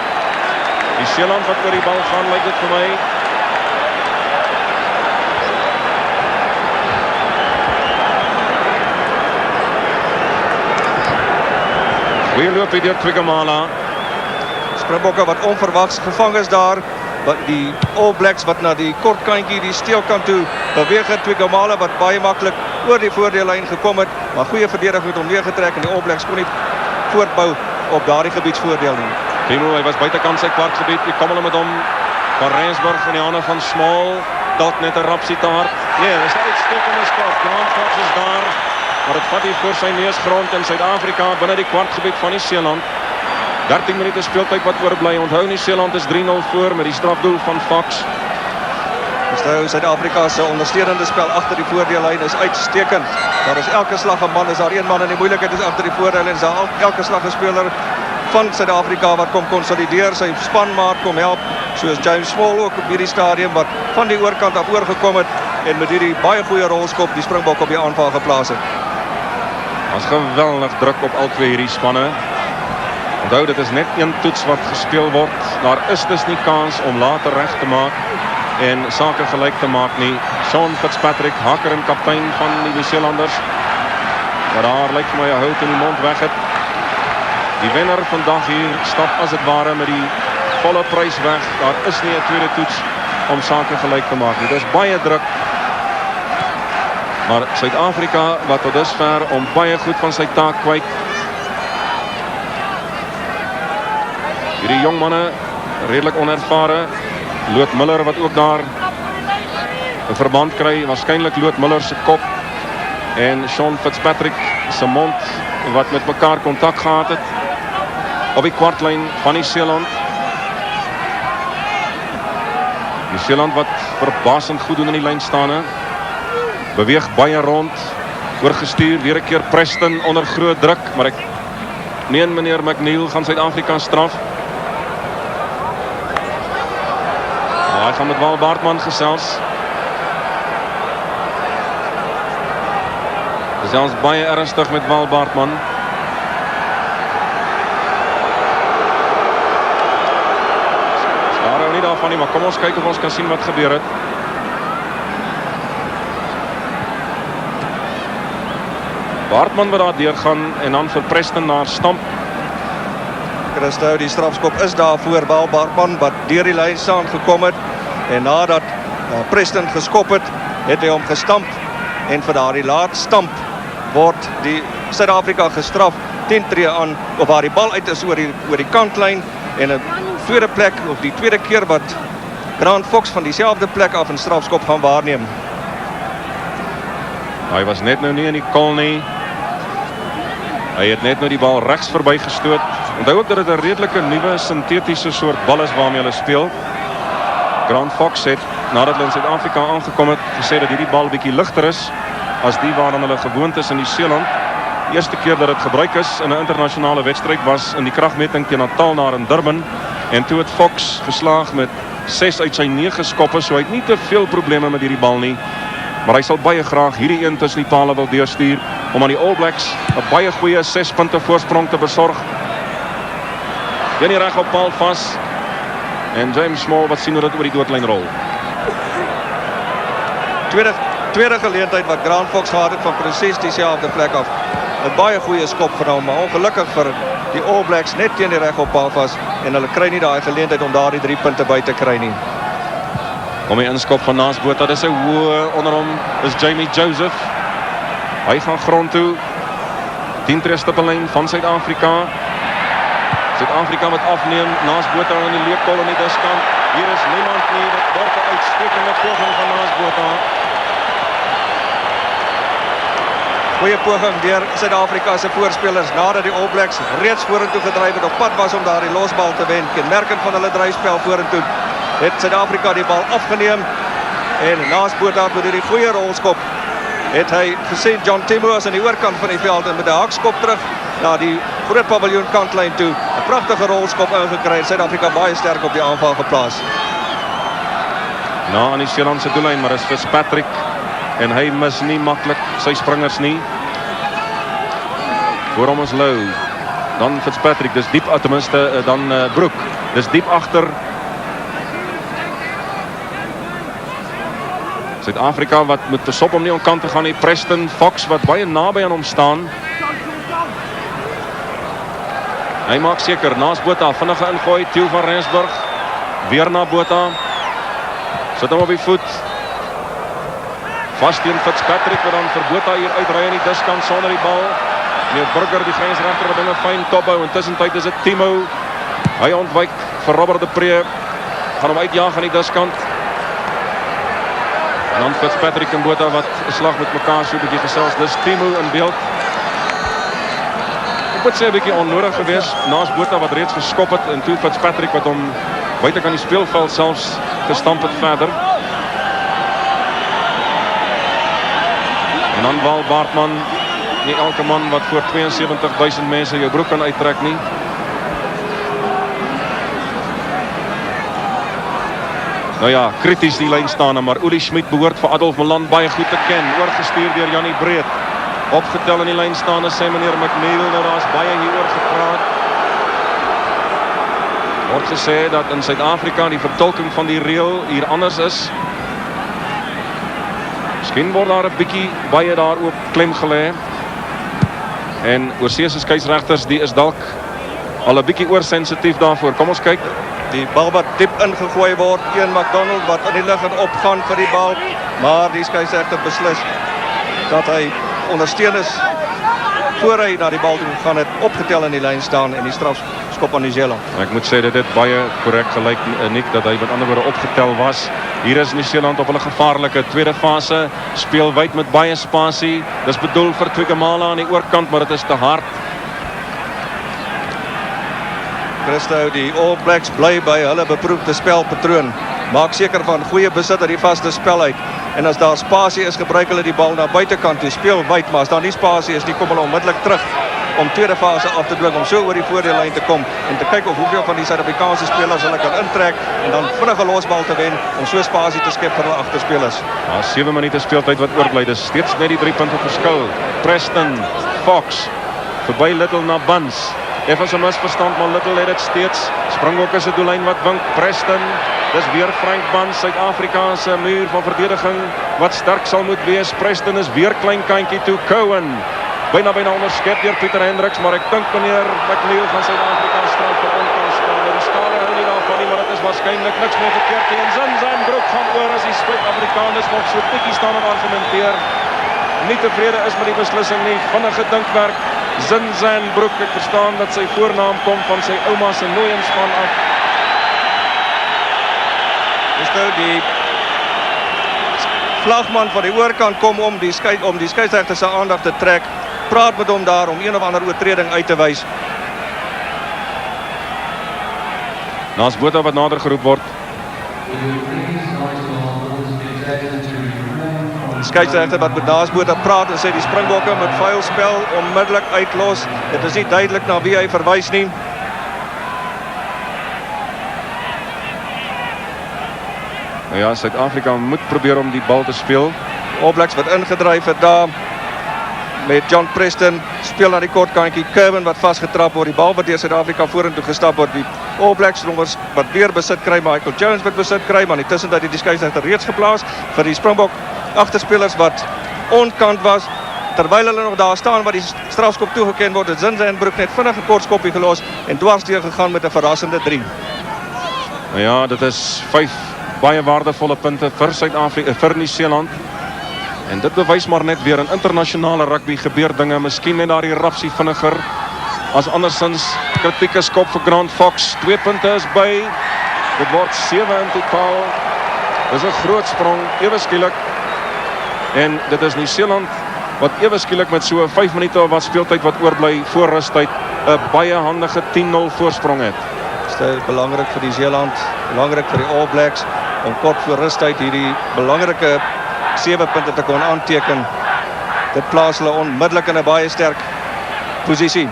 Nieu-Seeland wat oor die bal gaan, lyk dit vir my. Goeie loop hier deur Twigamala. Springbokke wat onverwags gevang is daar. Die All Blacks wat na die kort kantjie, die steelkant toe beweeg het. Twigamala wat baie maklik oor die voordeellyn gekom het, maar goeie verdediging het hom neergetrek en die All Blacks kon nie voortbou op daardie gebiedsvoordeel nie. Timo, hy was buitekant sy kwartgebied. Hier kom hulle met hom van Rensburg in die hande van Small. Dalk net 'n rapsie te hard. Nee, dis 'n uitstekende skop. Grant Fox is daar, maar dit vat hier voor sy neusgrond in Suid-Afrika binne die kwartgebied van Nieu-Seeland. 13 minute speeltyd wat oorbly. Onthou Nieu-Seeland is 3-0 voor met die strafdoel van Fox. Suid-Afrika se ondersteunende spel agter die voordeellyn is uitstekend. Daar is elke slag 'n man, is daar een man en die moeilikheid is agter die voordeellyn. Is daar elke slag 'n speler van Suid-Afrika wat kom konsolideer, sy spanmaat kom help, soos James Small ook op hierdie stadium wat van die oorkant af oorgekom het en met hierdie baie goeie rolskop die Springbok op die aanval geplaas het. Daar's geweldig druk op al twee hierdie spanne. Onthou, dit is net een toets wat gespeel word. Daar is dus nie kans om later reg te maak en sake gelyk te maak nie. Sean Fitzpatrick, haker en kaptein van die Nieu-Seelanders, wat daar lyk vir my 'n hout in die mond weg het. Die wenner vandag hier stap as dit ware met die volle prys weg. Daar is nie 'n tweede toets om sake gelyk te maak nie. Dit is baie druk. Maar Suid-Afrika wat tot dusver om baie goed van sy taak kwyt Hierdie jong manne, redelik onervare. Loot Miller wat ook daar 'n verband kry, waarskynlik Loot Miller se kop en Sean Fitzpatrick se mond wat met mekaar kontak gehad het op die kwartlyn van Nieu-Seeland. Nieu-Seeland wat verbasend goed doen in die lyn staan, beweeg baie rond, oorgestuur, weer 'n keer Preston onder groot druk, maar ek meen meneer McNeil gaan Suid-Afrika straf. Hy gaan met Val Baartman gesels. Gesels baie ernstig met Val Baartman. Daar hou nie daarvan nie, maar kom ons kyk of ons kan sien wat gebeur het. Baartman wat daar deurgaan en dan vir Preston naar stamp. Christo, die strafskop is daar voor Val Baartman wat deur die lyn staan gekom het en nadat Preston geskop het, het hy hom gestamp en vir daardie laat stamp word die Suid-Afrika gestraf 10 tree aan of waar die bal uit is oor die kantlyn en 'n tweede plek of die tweede keer wat Grant Fox van dieselfde plek af 'n strafskop gaan waarneem. Hy was net nou nie in die kol nie. Hy het net nou die bal regs verby gestoot. Onthou ook dat dit 'n redelike nuwe sintetiese soort bal is waarmee hulle speel. Grant Fox het nadat hulle in Suid-Afrika aangekom het gesê dat hierdie bal bietjie ligter is as die waaraan hulle gewoond is in Nieu-Seeland. Die eerste keer dat dit gebruik is in 'n internasionale wedstryd was in die kragmeting teen Natal in Durban en toe het Fox geslaag met 6 uit sy 9 skoppe, so hy het nie te veel probleme met hierdie bal nie. Maar hy sal baie graag hierdie een tussen die pale wil deurstuur om aan die All Blacks 'n baie goeie 6 punte voorsprong te besorg. Jenny reg op paal vas en James Small wat sien hoe dit oor die doodlyn rol. Tweede geleentheid wat Grant Fox gehad het van presies dieselfde plek af. 'n Baie goeie skop vir hom, maar ongelukkig vir die All Blacks net teen die reg op paal vas en hulle kry nie daai geleentheid om daardie 3 punte by te kry nie. Om die inskop van Naas Botha, dis 'n hoë onder hom is Jamie Joseph. Hy gaan grond toe. 10 tree stippellyn van Suid-Afrika. Suid-Afrika wat afneem, Naas Botha aan die leekol aan die diskant. Hier is niemand nie, dit word 'n uitstekende poging van Naas Botha. Goeie poging deur Suid-Afrika se voorspelers nadat die All Blacks reeds vorentoe gedryf het op pad was om daardie losbal te wen. Kenmerkend van hulle dryfspel vorentoe het Suid-Afrika die bal afgeneem en Naas Botha met hierdie goeie rolskop het hy gesien John Timo is aan die oorkant van die veld en met 'n hakskop terug na die groot paviljoen kantlyn toe. 'n Pragtige rolskop ingekry. Suid-Afrika baie sterk op die aanval geplaas. Na aan die Nieu-Seelandse doellyn, maar is Fitzpatrick en hy mis nie maklik sy springers nie. Voor hom is Lou. Dan Fitzpatrick, dis diep, ten minste dan Broek. Dis diep agter. Suid-Afrika wat moet besop om nie onkant te gaan nie. Preston Fox wat baie naby aan hom staan. Hy maak seker, Naas Botha, vinnige ingooi, Theo van Rensburg. Weer na Botha. Sit hom op die voet. Vast teen Fitzpatrick wat dan vir Botha hier uitry in die diskant sonder die bal. Meneer Burger, die grensregter wat dinge fyn tophou. Intussen tyd is dit Timo. Hy ontwyk vir Robert de Pre. Gaan hom uitjaag aan die diskant. En dan Fitzpatrick en Botha wat 'n slag met mekaar so 'n bietjie gesels. Dis Timo in beeld. Ek moet sê 'n bietjie onnodig geweest. Naas Botha wat reeds geskop het en toe Fitzpatrick wat hom buitekant die speelveld selfs gestamp het verder. En dan Val Baartman. Nie elke man wat voor 72.000 mense jou broek kan uittrek nie. Nou ja, krities die lyn staan, maar Uli Schmidt behoort vir Adolf Malan baie goed te ken. Oorgestuur deur Jannie Breed. Opgetel in die lyn staan sê meneer McNeil, nou daar's baie hieroor gepraat. Word gesê dat in Suid-Afrika die vertolking van die reël hier anders is. Miskien word daar 'n bietjie baie daarop klem gelê. En oorseese skeieregters, die is dalk al 'n bietjie oorsensitief daarvoor. Kom ons kyk. Die bal wat diep ingegooi word, Ian McDonald wat in die lug en opgaan vir die bal, maar die skeieregter beslis dat hy ondersteun is voor hy na die bal toe gaan het, opgetel in die lyn staan en die afskop aan Nieu-Seeland. Ek moet sê dit het baie korrek gelyk, Nick, dat hy met ander woorde opgetel was. Hier is Nieu-Seeland op hulle gevaarlike tweede fase, speel wyd met baie spasie. Dis bedoel vir Tuigamala aan die oorkant, maar dit is te hard. Christo, die All Blacks bly by hulle beproefde spelpatroon. Maak seker van goeie besit uit die vaste spel uit. En as daar spasie is, gebruik hulle die bal na buitekant toe, speel wyd, maar as daar nie spasie is nie, kom hulle onmiddellik terug om tweede fase af te dwing, om so oor die voordeellyn te kom en te kyk of hoeveel van die Suid-Afrikaanse spelers hulle kan intrek en dan vinnige losbal te wen om so spasie te skep vir hulle agterspelers. 7 minute speeltyd wat oorbly, dis steeds net die 3 punte verskil. Preston, Fox, verby Little na Buns. Effens 'n misverstand, maar Little het dit steeds. Springbok is 'n doellyn wat wink. Preston, dis weer Frank Buns, Suid-Afrika se muur van verdediging wat sterk sal moet wees. Preston is weer klein kantjie toe. Cohen, byna onderskep deur Pieter Hendricks, maar ek dink meneer McNeil van Suid-Afrika straf vir onkanskade. Die skade hou nie daarvan nie, maar dit is waarskynlik niks meer verkeerd teen Zinzanbroek gaan oor as die Suid-Afrikaners nog so bietjie staan en argumenteer. Nie tevrede is met die beslissing nie. Vinnige dinkwerk. Zinzanbroek, ek verstaan dat sy voornaam kom van sy ouma se nooienspan af. Dis nou die vlagman van die oorkant kom om die skeieregter se aandag te trek. Praat met hom daar om een of ander oortreding uit te wys. Naas Botha wat nader geroep word. Die skeieregter wat met Naas Botha praat en sê die Springbokke met vuil spel onmiddellik uitlos. Dit is nie duidelik na wie hy verwys nie. Nou ja, Suid-Afrika moet probeer om die bal te speel. All Blacks wat ingedryf het daar met John Preston, speel na die kortkantjie. Curwen wat vasgetrap word, die bal wat deur Suid-Afrika vorentoe gestap word. Die All Blacks nommers wat weer besit kry, Michael Jones wat besit kry, maar intussen dat die skeieregter reeds geplaas vir die Springbok agterspelers wat onkant was. Terwyl hulle nog daar staan waar die strafskop toegeken word, het Zinzanbroek net vinnig 'n kort skoppie gelos en dwarsdeur gegaan met 'n verrassende 3. Nou ja, dit is 5 baie waardevolle punte vir Suid-Afrika, vir Nieu-Seeland. En dit bewys maar net weer in internasionale rugby gebeur dinge, miskien net daar die rapsie vinniger as andersins. Kritieke skop vir Grant Fox, 2 punte is by. Dit word 7 in totaal. Dis 'n groot sprong, ewe skielik. En dit is Nieu-Seeland wat ewe skielik met so 5 minute of wat speeltyd wat oorbly voor rustyd 'n baie handige 10-0 voorsprong het. Dit is belangrik vir die Zeeland, belangrik vir die All Blacks om kort voor rustyd hierdie belangrike 7 punte te kon aanteken. Dit plaas hulle onmiddellik in 'n baie sterk posisie.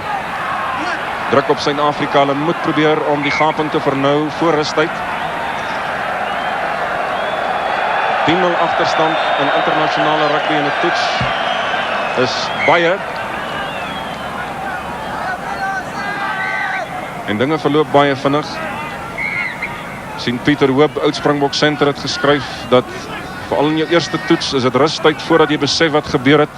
Druk op Suid-Afrika, hulle moet probeer om die gaping te vernou voor rustyd. 10-0 agterstand in internasionale rugby en 'n toets is baie. En dinge verloop baie vinnig. Sien Pieter Hoop, oud Springbok Center, het geskryf dat veral in jou eerste toets is dit rustyd voordat jy besef wat gebeur het.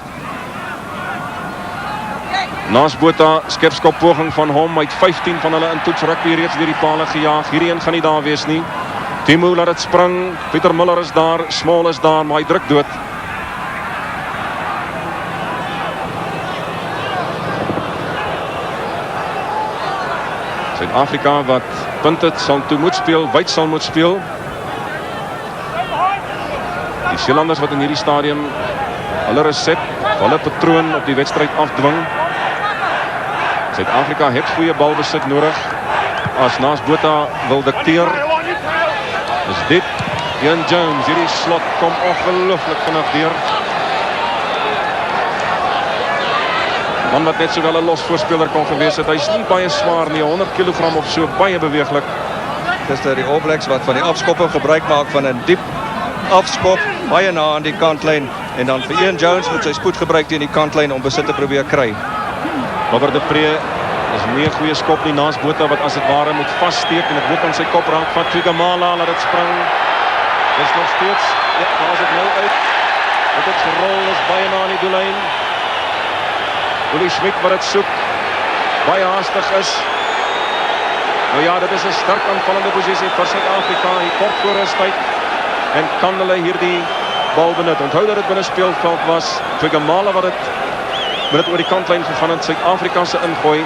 Naas Botha, skepskop poging van hom, hy het 15 van hulle in toets rugby reeds deur die pale gejaag. Hierdie een gaan nie daar wees nie. Timo laat dit spring, Pieter Muller is daar, Small is daar, maar hy druk dood. Suid-Afrika wat punte sal toe moet speel, wyd sal moet speel. Die Seelanders wat in hierdie stadium hulle resep, hulle patroon op die wedstryd afdwing. Suid-Afrika het goeie balbesit nodig as Naas Botha wil dikteer. Is dit Ian Jones, hierdie slot kom ongelooflik vinnig deur. Man wat net sowel 'n los voorspeler kon gewees het. Hy's nie baie swaar nie, 100 kg of so, baie beweeglik. Dis die All Blacks wat van die afskoppe gebruik maak van 'n diep afskop baie na aan die kantlyn en dan vir Ian Jones met sy spoed gebruik teen die kantlyn om besit te probeer kry. Robert de Pre is nie 'n goeie skop nie. Naas Botha wat as dit ware moet vassteek en dit loop aan sy kop raak van Tuigamala, laat dit spring. Dis nog steeds, ja, daar is dit nou uit. Dit het gerol, is baie na aan die doellyn. Willie Schmidt wat het soek, baie haastig is. Nou ja, dit is 'n sterk aanvallende posisie vir Suid-Afrika, hier kort voor rustyd. En kan hulle hierdie bal benut? Onthou dat dit binne speelveld was. Tuigamala wat dit oor die kantlyn gegaan het, Suid-Afrika se ingooi.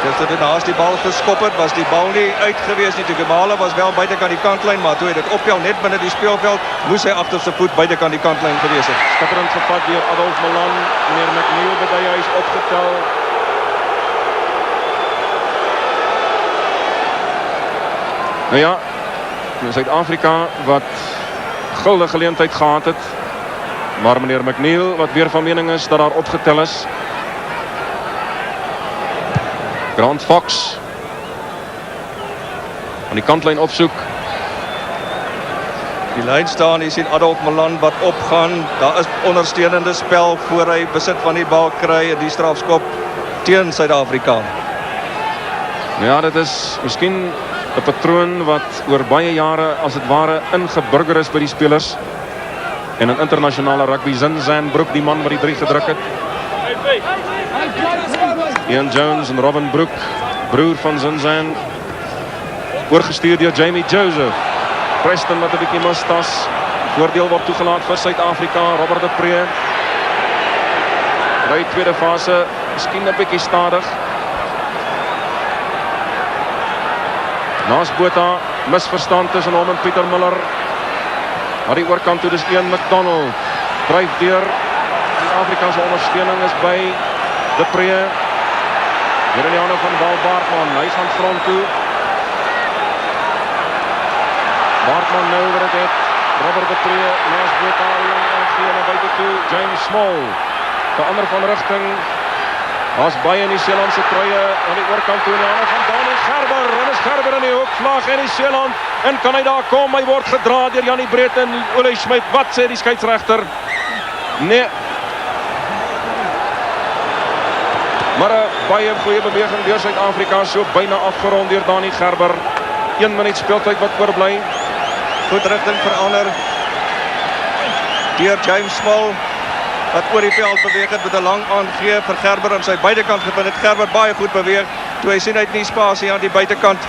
Gister toe naast die bal geskop het, was die bal nie uit gewees nie. Tukumala was wel buitekant die kantlyn, maar toe hy dit optel net binne die speelveld, moes hy agterste voet buitekant die kantlyn gewees het. Skitterend gevat deur Adolf Malan. Meneer McNeil bedui hy is opgetel. Nou ja, Suid-Afrika wat gulde geleentheid gehad het, maar meneer McNeil wat weer van mening is dat daar opgetel is. Grant Fox aan die kantlyn opsoek. Die lyn staan, jy sien Adolf Malan wat opgaan. Daar is ondersteunende spel voor hy besit van die bal kry en die strafskop teen Suid-Afrika. Nou ja, dit is miskien 'n patroon wat oor baie jare as dit ware ingeburger is by die spelers. En in internasionale rugby, Zinzan Broek, die man wat die 3 gedruk het. Ian Jones en Robin Broek, broer van Zinzan, oorgestuur deur Jamie Joseph. Preston wat 'n bietjie mistas. Voordeel word toegelaat vir Suid-Afrika. Robert de Pre. By tweede fase, miskien 'n bietjie stadig. Naas Botha, misverstand tussen hom en Pieter Miller. Maar die oorkant toe, dis Ian McDonald. Dryf deur. Die Afrikaanse ondersteuning is by de Pre. Hier in die hande van Val Baartman. Hy gaan grond toe. Baartman nou weer dit. Robert de Pre, naas Botha, lang aangee na buite toe. James Small. Verander van rigting. Daar's baie in die Seelandse truie aan die oorkant toe in die hande van Dani Gerber. En is Gerber in die hoek, vlag in die Seeland. En kan hy daar kom? Hy word gedra deur Janie Breed en Ole Schmidt. Wat sê die skeieregter? Nee. Maar 'n baie goeie beweging deur Suid-Afrika, so byna afgerond deur Dani Gerber. 1 minuut speeltyd wat oorbly. Goed rigting verander deur James Small wat oor die veld beweeg het met 'n lang aangee vir Gerber aan sy buitekant gevind het. Gerber baie goed beweeg. Toe hy sien hy het nie spasie aan die buitekant.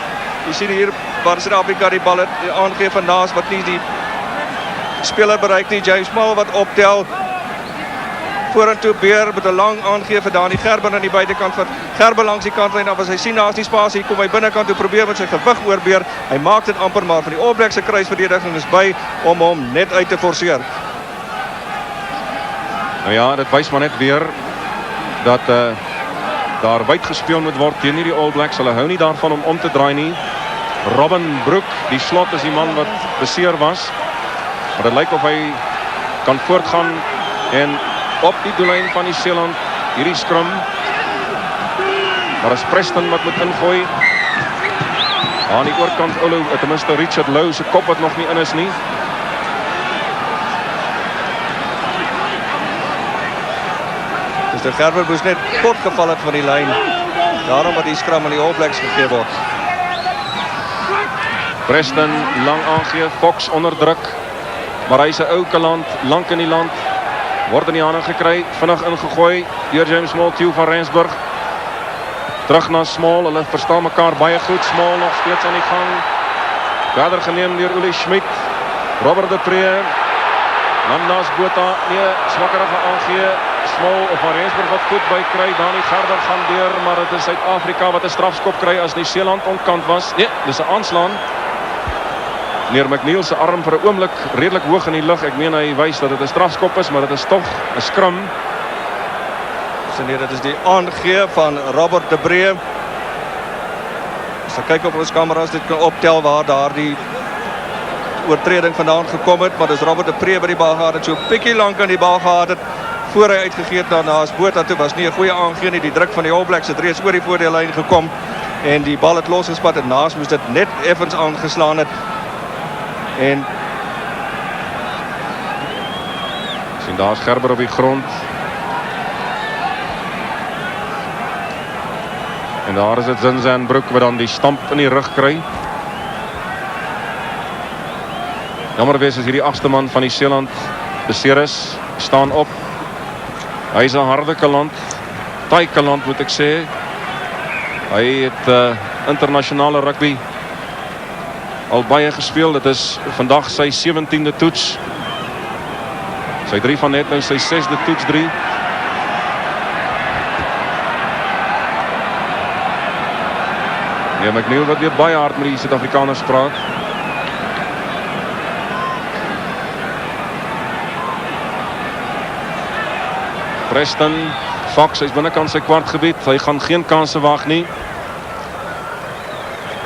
Jy sien hier waar Suid-Afrika die bal het aangee van naas wat nie die speler bereik nie. James Small wat optel. Vorentoe Beer met 'n lang aangee vir Dani Gerber aan die buitekant vir Gerber langs die kantlyn af. As hy sien daar's nie spasie, kom hy binnekant toe probeer met sy gewig oorbeer. Hy maak dit amper, maar van die All Blacks se kruisverdediging is by om hom net uit te forceer. Nou ja, dit wys maar net weer dat daar wyd gespeel moet word teen hierdie All Blacks. Hulle hou nie daarvan om te draai nie. Robin Broek, die slot is die man wat beseer was. Maar dit lyk of hy kan voortgaan en op die doellyn van die Seeland hierdie skrum. Maar is Preston wat moet ingooi. Aan die oorkant Olo, ten minste Richard Lou se kop wat nog nie in is nie. De Gerber moes net kort geval het van die lyn. Daarom wat die skram aan die All Blacks gegee word. Preston lang aangee, Fox onderdruk. Maar hy is 'n ou kaland, lank in die land. Word in die hande gekry, vinnig ingegooi deur James Small, Theo van Rensburg. Terug na Small, hulle verstaan mekaar baie goed. Small nog steeds aan die gang. Verder geneem deur Ole Schmidt. Robert de Pre. Naas Botha, nee, swakkerige aangee. Small of van Rensburg wat goed by kry. Dani Gerber gaan deur, maar dit is Suid-Afrika wat 'n strafskop kry as Nieu-Seeland ontkant was. Nee, dis 'n aanslaan. Meneer McNeil se arm vir 'n oomblik redelik hoog in die lug. Ek meen hy wys dat dit 'n strafskop is, maar dit is tog 'n skrum. So nee, dit is die aangee van Robert de Pre. As ek kyk op ons kameras dit kan optel waar daardie oortreding vandaan gekom het, maar dis Robert de Pre by die bal gehad het, so 'n bietjie lank aan die bal gehad het voor hy uitgegee het daarna as Botha toe was nie 'n goeie aangee nie. Die druk van die All Blacks het reeds oor die voordeellyn gekom en die bal het losgespat en naas moes dit net effens aangeslaan het. En sien daar's Gerber op die grond. En daar is dit Zinzan Broek wat dan die stamp in die rug kry. Jammer wees as hierdie 8ste man van die Seeland beseer is. Staan op. Hy is 'n harde kaland. Taai kaland moet ek sê. Hy het internasionale rugby al baie gespeel. Dit is vandag sy 17de toets. Sy 3 van net nou sy 6de toets 3. Ja, McNeil wat weer baie hard met die Suid-Afrikaners praat. Preston, Fox, hy's binnekant sy kwartgebied. Hy gaan geen kanse wag nie.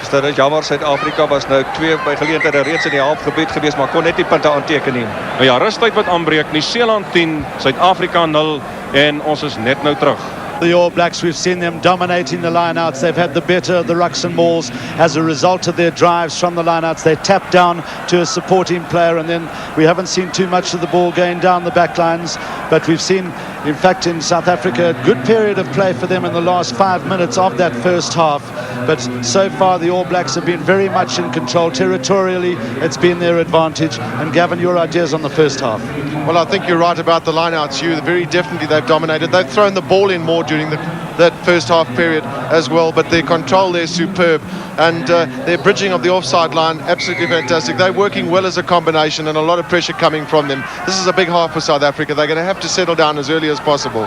Dit is jammer, Suid-Afrika was nou 2 by geleenthede reeds in die halfgebied gewees, maar kon net nie punte aanteken nie. Nou ja, rustyd wat aanbreek. Nieu-Seeland 10, Suid-Afrika 0 en ons is net nou terug. The All Blacks, we've seen them dominating the lineouts. They've had the better of the rucks and mauls as a result of their drives from the lineouts. They tap down to a supporting player, and then we haven't seen too much of the ball going down the back lines. But we've seen, in fact, in South Africa, a good period of play for them in the last 5 minutes of that first half. But so far, the All Blacks have been very much in control. Territorially, it's been their advantage. And Gavin, your ideas on the first half? Well, I think you're right about the lineouts, Hugh. Very definitely they've dominated. They've thrown the ball in more during that first half period as well, but their control there is superb, and their bridging of the offside line absolutely fantastic. They're working well as a combination, and a lot of pressure coming from them. This is a big half for South Africa. They're going to have to settle down as early as possible.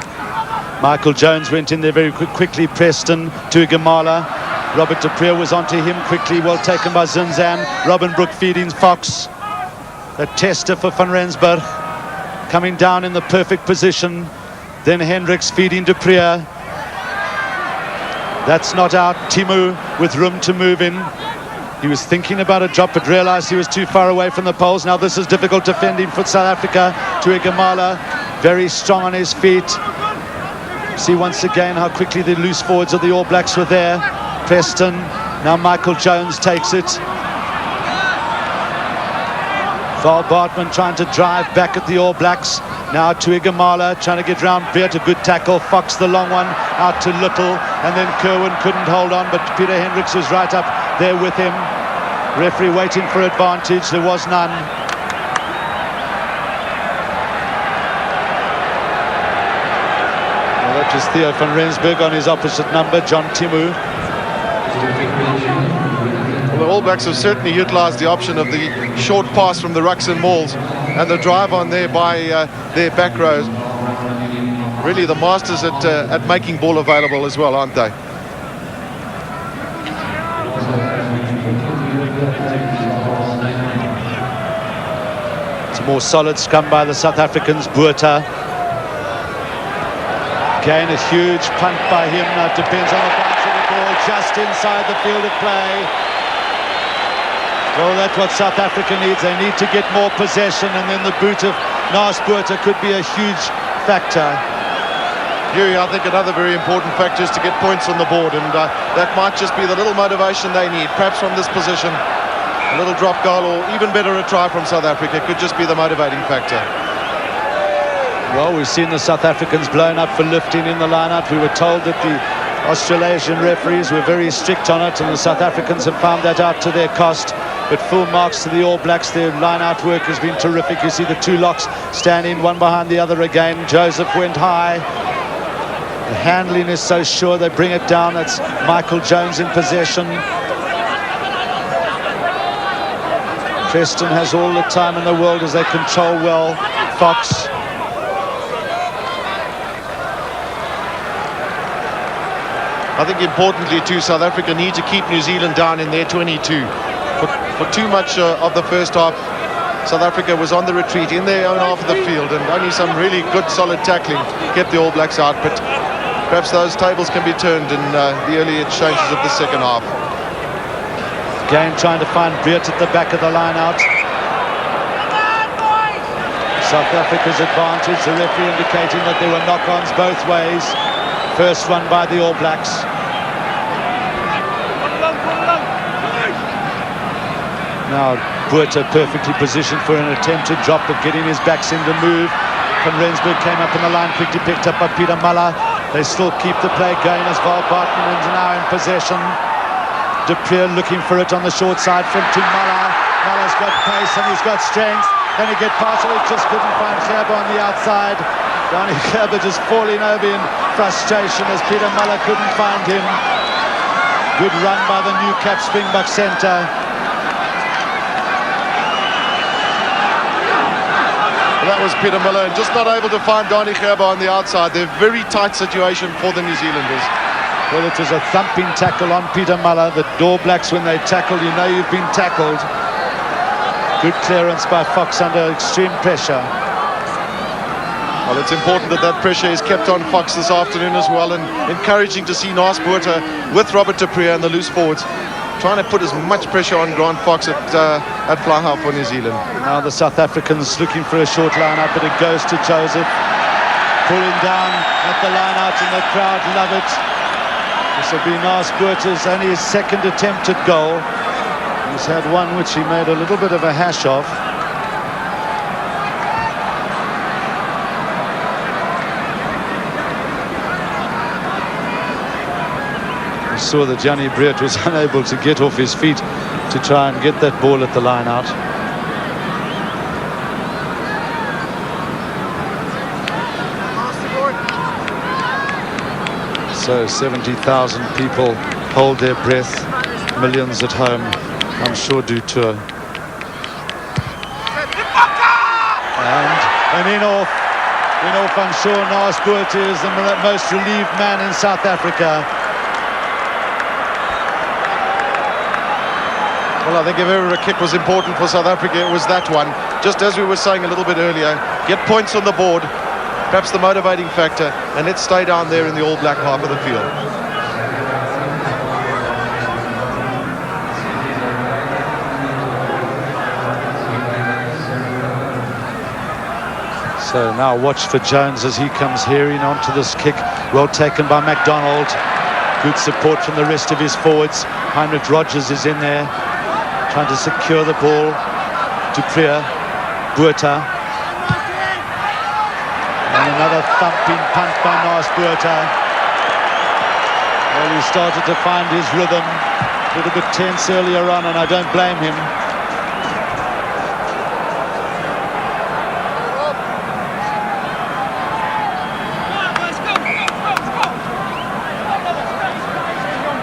Michael Jones went in there very quickly. Preston to Gamala. Robert de Preer was onto him quickly, well taken by Zinzan. Robin Brook feeding Fox. A tester for Van Rensburg, coming down in the perfect position. Then Hendricks feeding de Preer. That's not out. Timu with room to move in. He was thinking about a drop but realized he was too far away from the poles. Now this is difficult defending for South Africa. Tuigamala, very strong on his feet. See once again how quickly the loose forwards of the All Blacks were there. Preston, now Michael Jones takes it. Val Bartman trying to drive back at the All Blacks. Now Tuigamala trying to get round Beard, a good tackle. Fox the long one out to Little, and then Kerwin couldn't hold on, but Peter Hendricks was right up there with him. Referee waiting for advantage, there was none. Well, that was Theo van Rensburg on his opposite number, John Timu. Well, the All Blacks have certainly utilised the option of the short pass from the rucks and mauls and the drive on there by their back rows. Really the masters at making ball available as well, aren't they? It's a more solid scrum by the South Africans. Buerta. Again, a huge punt by him. Now it depends on the bounce of the ball just inside the field of play. Well, that's what South Africa needs. They need to get more possession, and then the boot of Naas Buerta could be a huge factor. Huey, I think another very important factor is to get points on the board, and that might just be the little motivation they need. Perhaps from this position, a little drop goal, or even better, a try from South Africa could just be the motivating factor. Well, we've seen the South Africans blown up for lifting in the lineup. We were told that the Australasian referees were very strict on it, and the South Africans have found that out to their cost. But full marks to the All Blacks. Their line-out work has been terrific. You see the two locks standing one behind the other again. Joseph went high. The handling is so sure. They bring it down. That's Michael Jones in possession. Preston has all the time in the world as they control well. Fox. I think importantly too, South Africa need to keep New Zealand down in their 22. For too much of the first half, South Africa was on the retreat in their own half of the field, and only some really good solid tackling kept the All Blacks out. But perhaps those tables can be turned in the early exchanges of the second half. Again trying to find Beard at the back of the line out. South Africa's advantage, the referee indicating that there were knock-ons both ways. First one by the All Blacks. Now Buerta perfectly positioned for an attempted drop, but getting his backs in to move. Van Rensburg came up in the line, quickly picked up by Peter Muller. They still keep the play going as Val Bartman is now in possession. De Preer looking for it on the short side from to Muller. Muller's got pace and he's got strength. Can he get past it? He just couldn't find Gerber on the outside. Donnie Gerber just falling over in frustration as Peter Muller couldn't find him. Good run by the New Cap Springbok centre. Well, that was Peter Miller, and just not able to find Donnie Gerber on the outside. They're a very tight situation for the New Zealanders. Well, it was a thumping tackle on Peter Muller. The All Blacks, when they tackle, you know you've been tackled. Good clearance by Fox under extreme pressure. Well, it's important that that pressure is kept on Fox this afternoon as well, and encouraging to see Naas Botha with Robert de Preer and the loose forwards trying to put as much pressure on Grant Fox at fly half for New Zealand. Now the South Africans looking for a short line out, but it goes to Joseph. Pulling down at the line out, and the crowd love it. This will be Naas Botha's only his second attempt at goal. He's had one which he made a little bit of a hash of. We saw that Gianni Briet was unable to get off his feet to try and get that ball at the line out. So 70,000 people hold their breath, millions at home, I'm sure, do too. And in off, I'm sure Naas Botha is the most relieved man in South Africa. Well, I think if ever a kick was important for South Africa, it was that one. Just as we were saying a little bit earlier, get points on the board, perhaps the motivating factor, and let's stay down there in the All Black half of the field. So now watch for Jones as he comes hearing onto this kick. Well taken by McDonald. Good support from the rest of his forwards. Heinrich Rogers is in there, trying to secure the ball. De Preer, Botha. And another thumping punt by Naas Botha. Well, he started to find his rhythm. A little bit tense earlier on, and I don't blame him.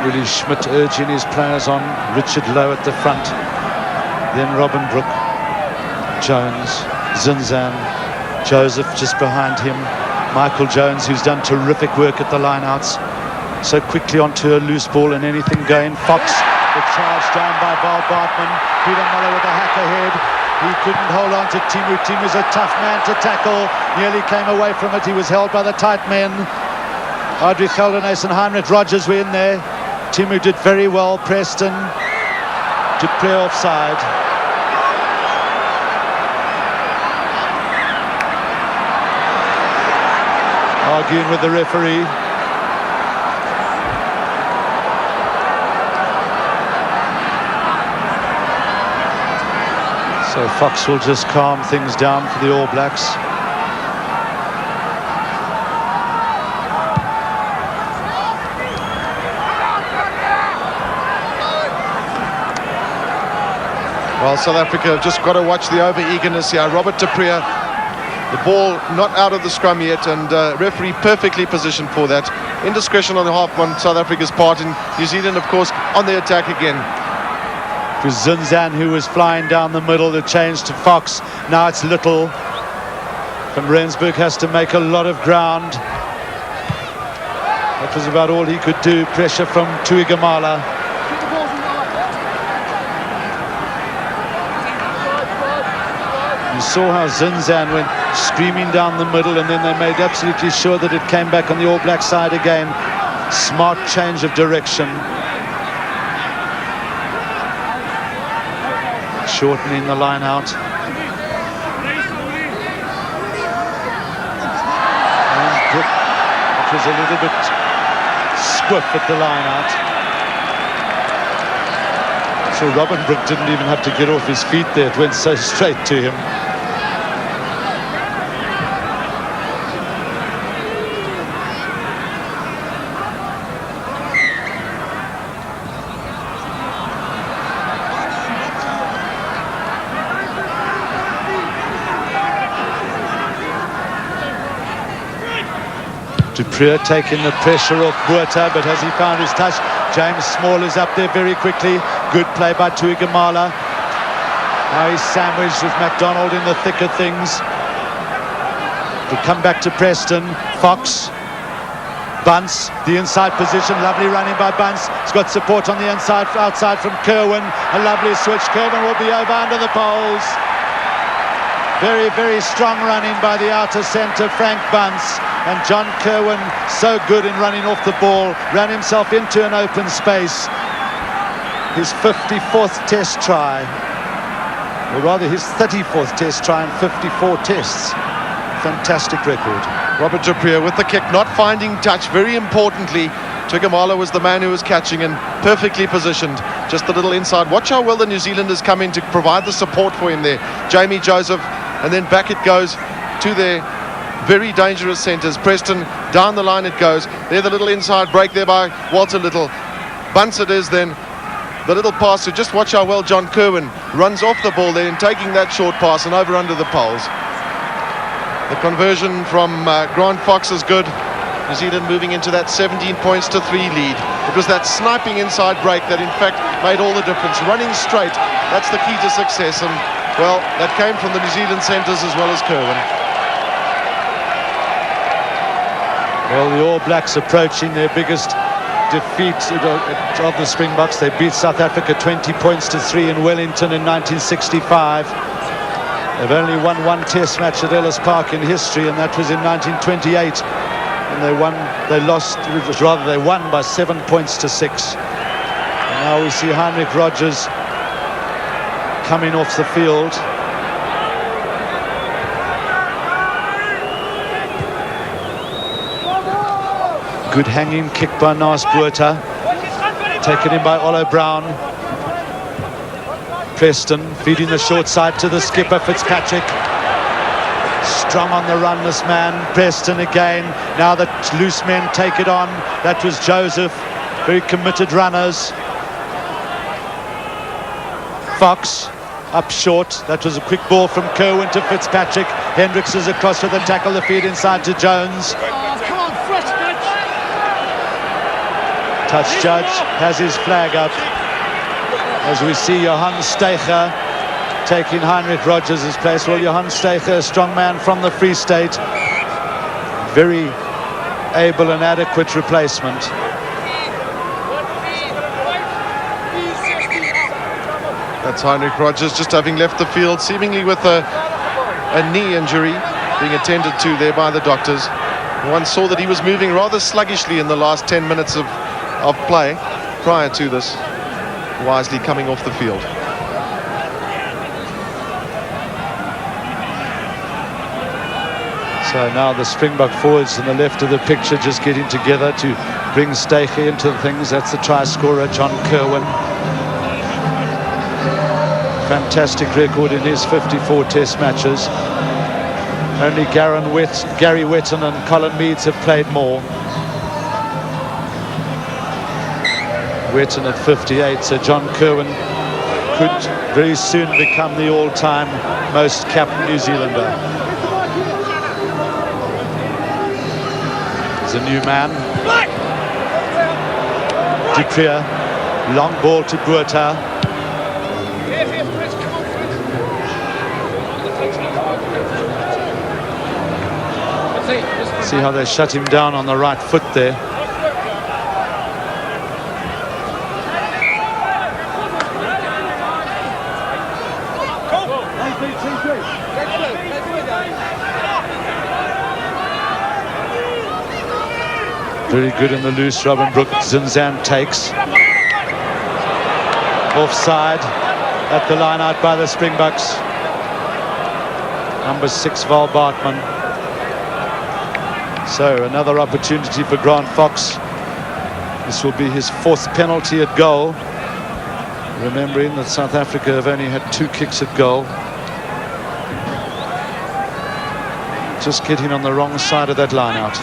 Willie Schmidt urging his players on. Richard Lowe at the front. Then Robin Brook, Jones, Zinzan, Joseph just behind him. Michael Jones, who's done terrific work at the lineouts. So quickly onto a loose ball and anything going. Fox, the charge down by Val Bartman. Peter Muller with a hack ahead. He couldn't hold on to Timu. Timu's a tough man to tackle. Nearly came away from it. He was held by the tight men. Audrey Geldenhuys and Heinrich Rogers were in there. Timu did very well. Preston to play offside. Arguing with the referee. So Fox will just calm things down for the All Blacks. Well, South Africa have just got to watch the over-eagerness here. Robert de Preer, the ball not out of the scrum yet, and referee perfectly positioned for that. Indiscretion on the half on South Africa's part, and New Zealand, of course, on the attack again. It was Zinzan who was flying down the middle. The change to Fox. Now it's Little. Van Rensburg has to make a lot of ground. That was about all he could do. Pressure from Tuigamala. You saw how Zinzan went screaming down the middle, and then they made absolutely sure that it came back on the All Black side again. Smart change of direction. Shortening the line out. And Brook, it was a little bit squiff at the line out. So Robin Brook didn't even have to get off his feet there. It went so straight to him. De Preer taking the pressure off Botha, but has he found his touch? James Small is up there very quickly. Good play by Tuigamala. Now he's sandwiched with McDonald in the thick of things. We come back to Preston. Fox. Bunce, the inside position, lovely running by Bunce. He's got support on the inside, outside from Kerwin. A lovely switch. Kerwin will be over under the poles. Very, very strong running by the outer centre, Frank Bunce. And John Kerwin, so good in running off the ball, ran himself into an open space. His 54th test try, or rather his 34th test try in 54 tests. Fantastic record. Robert du Preez with the kick, not finding touch. Very importantly, Tuigamala was the man who was catching and perfectly positioned. Just a little inside. Watch how well the New Zealanders come in to provide the support for him there. Jamie Joseph, and then back it goes to their very dangerous centres. Preston, down the line it goes. There's the little inside break there by Walter Little. Bunce it is then. The little pass, so just watch how well John Kerwin runs off the ball there and taking that short pass and over under the poles. The conversion from Grant Fox is good. New Zealand moving into that 17 points to 3 lead. It was that sniping inside break that in fact made all the difference. Running straight, that's the key to success, and well, that came from the New Zealand centres as well as Kerwin. Well, the All Blacks approaching their biggest defeat of the Springboks. They beat South Africa 20 points to 3 in Wellington in 1965. They've only won one test match at Ellis Park in history, and that was in 1928. And they won by 7 points to 6. And now we see Heinrich Rogers coming off the field. Good hanging kick by Naas Botha. Taken in by Olo Brown. Preston feeding the short side to the skipper, Fitzpatrick. Strong on the run, this man. Preston again. Now the loose men take it on. That was Joseph. Very committed runners. Fox up short. That was a quick ball from Kerwin to Fitzpatrick. Hendricks is across with the tackle, the feed inside to Jones. Touch judge has his flag up as we see Johan Steiger taking Heinrich Rogers' place. Well, Johan Steiger, a strong man from the Free State, very able and adequate replacement. That's Heinrich Rogers just having left the field, seemingly with a knee injury being attended to there by the doctors. One saw that he was moving rather sluggishly in the last 10 minutes of play prior to this, wisely coming off the field. So now the Springbok forwards on the left of the picture just getting together to bring Steiger into things. That's the try scorer, John Kerwin. Fantastic record in his 54 test matches. Only Gary Wetton and Colin Meads have played more. Wetton at 58, so John Kerwin could very soon become the all-time most capped New Zealander. There's a new man. Du Preez, long ball to Botha. See how they shut him down on the right foot there. Very good in the loose, Robin Brooke. Zinzan takes. Offside at the line out by the Springboks. Number 6, Val Bartman. So another opportunity for Grant Fox. This will be his 4th penalty at goal. Remembering that South Africa have only had 2 kicks at goal. Just getting on the wrong side of that line out.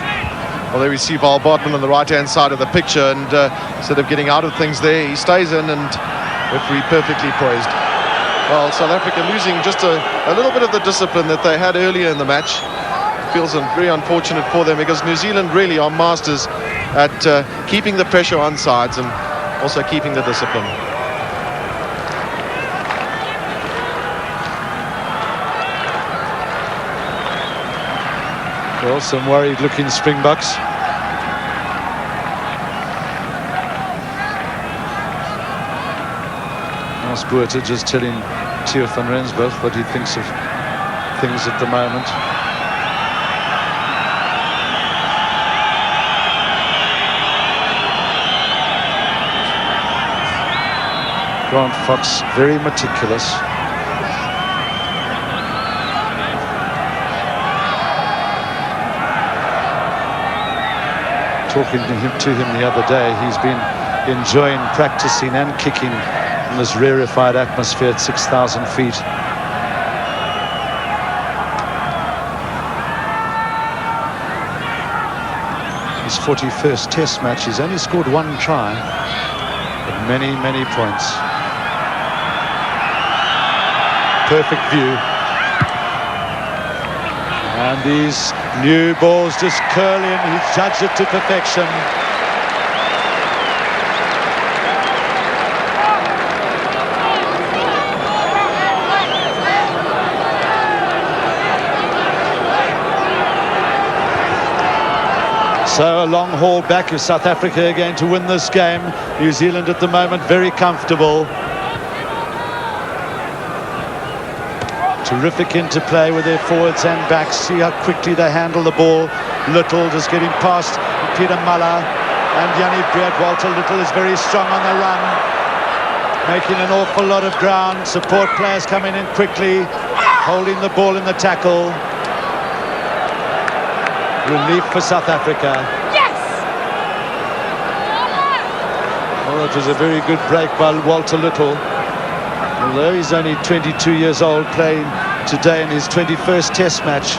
Well, there we see Val Bartman on the right-hand side of the picture, and instead of getting out of things there, he stays in, and referee perfectly poised. Well, South Africa losing just a little bit of the discipline that they had earlier in the match. Feels very unfortunate for them, because New Zealand really are masters at keeping the pressure on sides and also keeping the discipline. Well, some worried looking Springboks. Botha just telling Theo van Rensburg what he thinks of things at the moment. Grant Fox, very meticulous. Talking to him the other day, he's been enjoying practicing and kicking in this rarefied atmosphere at 6,000 feet. His 41st test match. He's only scored 1 try, but many points. Perfect view. And these new balls just curling. He's judged it to perfection. So a long haul back. Is South Africa going to win this game? New Zealand at the moment very comfortable. Terrific interplay with their forwards and backs. See how quickly they handle the ball. Little just getting past Peter Muller, and Jannie Beard. Walter Little is very strong on the run, making an awful lot of ground. Support players coming in quickly, holding the ball in the tackle. Relief for South Africa. Yes! Well, it was a very good break by Walter Little. Although he's only 22 years old, playing today in his 21st test match.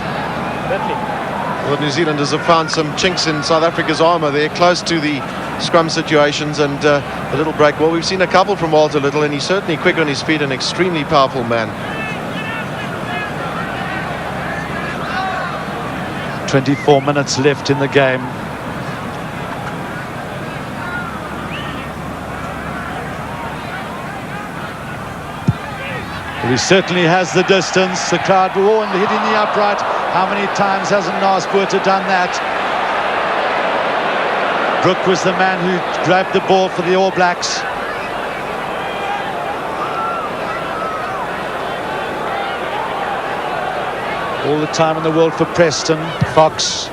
Well, New Zealanders have found some chinks in South Africa's armour there, close to the scrum situations, and a little break. Well, we've seen a couple from Walter Little, and he's certainly quick on his feet, an extremely powerful man. 24 minutes left in the game. Well, he certainly has the distance. The crowd and hitting the upright. How many times hasn't Naas Botha done that? Brooke was the man who grabbed the ball for the All Blacks. All the time in the world for Preston. Fox.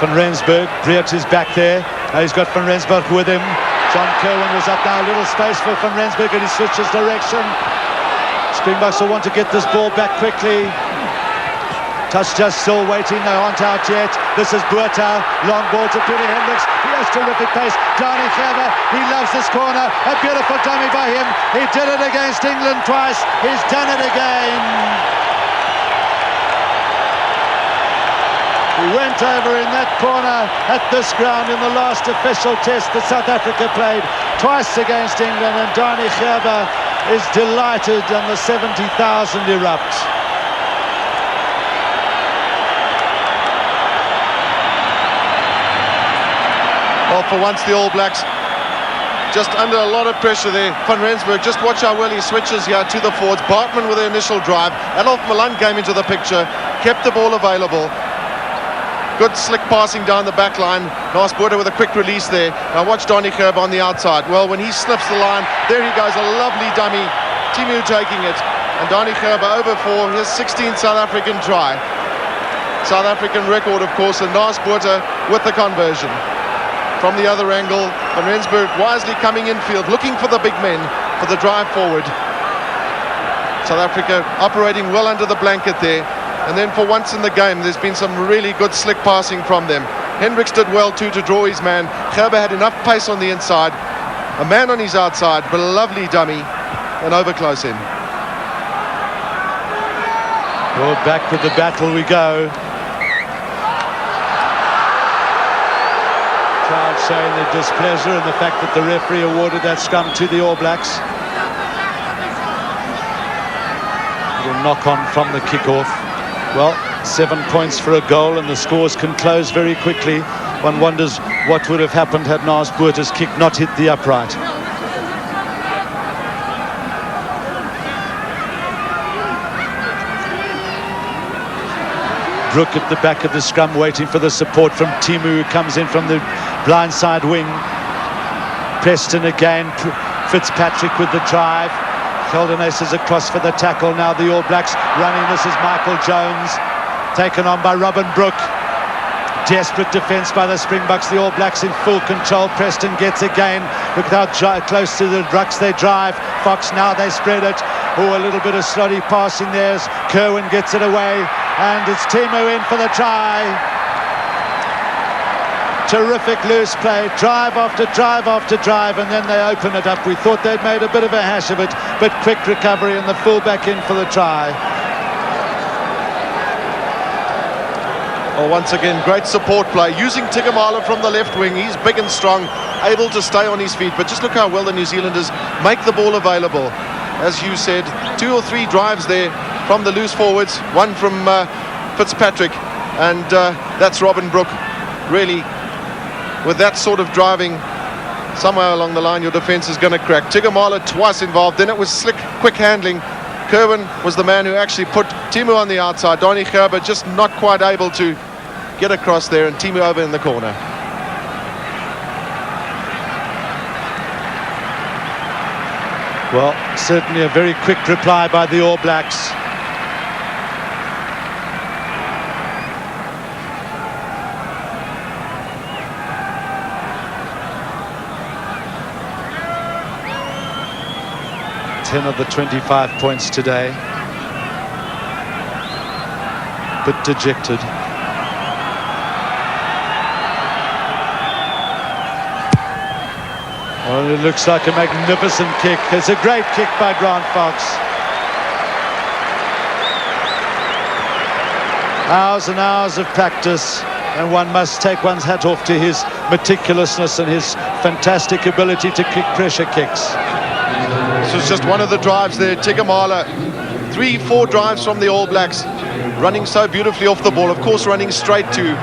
Van Rensburg. Breert is back there. Now he's got Van Rensburg with him. John Kerwin was up now. A little space for Van Rensburg, and he switches direction. Springboks will want to get this ball back quickly. Touch just still waiting. They aren't out yet. This is Botha. Long ball to Peter Hendricks. He has terrific pace. Dani Gerber. He loves this corner. A beautiful dummy by him. He did it against England twice. He's done it again. He went over in that corner at this ground in the last official test that South Africa played twice against England, and Dani Gerber is delighted, and the 70,000 erupt. Well, for once the All Blacks just under a lot of pressure there. Van Rensburg, just watch how well he switches here to the forwards. Bartman with the initial drive. Adolf Milan came into the picture, kept the ball available. Good slick passing down the back line. Naas Botha with a quick release there. Now watch Dani Gerber on the outside. Well, when he snips the line, there he goes, a lovely dummy. Timu taking it. And Dani Gerber over for his 16th South African try. South African record, of course, and Naas Botha with the conversion. From the other angle, Van Rensburg wisely coming infield, looking for the big men for the drive forward. South Africa operating well under the blanket there. And then for once in the game, there's been some really good slick passing from them. Hendricks did well too to draw his man. Gerber had enough pace on the inside. A man on his outside, but a lovely dummy. And over close in. Well, back with the battle we go. Crowd showing their displeasure and the fact that the referee awarded that scrum to the All Blacks. Little knock on from the kickoff. Well, 7 points for a goal, and the scores can close very quickly. One wonders what would have happened had Naas Botha's kick not hit the upright. Brooke at the back of the scrum waiting for the support from Timu, who comes in from the blindside wing. Preston again Fitzpatrick with the drive. Geldenhuys is across for the tackle. Now the All Blacks running. This is Michael Jones, taken on by Robin Brooke. Desperate defence by the Springboks. The All Blacks in full control. Preston gets again. Look how close to the rucks they drive. Fox, now they spread it. Oh, a little bit of slotty passing there. Kerwin gets it away. And it's Timu in for the try. Terrific loose play, drive after drive after drive, and then they open it up. We thought they'd made a bit of a hash of it, but quick recovery and the fullback in for the try. Well, once again, great support play, using Tigamala from the left wing. He's big and strong, able to stay on his feet, but just look how well the New Zealanders make the ball available. As you said, 2 or 3 drives there from the loose forwards, one from Fitzpatrick, and that's Robin Brooke. Really, with that sort of driving, somewhere along the line your defence is going to crack. Tigamala twice involved, then it was slick, quick handling. Kerwin was the man who actually put Timu on the outside. Donnie Gerber just not quite able to get across there, and Timu over in the corner. Well, certainly a very quick reply by the All Blacks. Of the 25 points today. Bit dejected. Well, it looks like a magnificent kick. It's a great kick by Grant Fox. Hours and hours of practice, and one must take one's hat off to his meticulousness and his fantastic ability to kick pressure kicks. This was just one of the drives there. Tigamala, 3-4 drives from the All Blacks, running so beautifully off the ball, of course running straight to.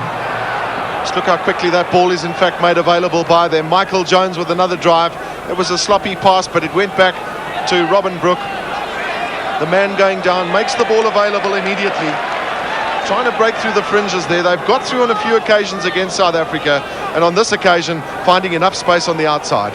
Just look how quickly that ball is in fact made available by them. Michael Jones with another drive. It was a sloppy pass, but it went back to Robin Brooke. The man going down makes the ball available immediately, trying to break through the fringes there. They've got through on a few occasions against South Africa, and on this occasion finding enough space on the outside.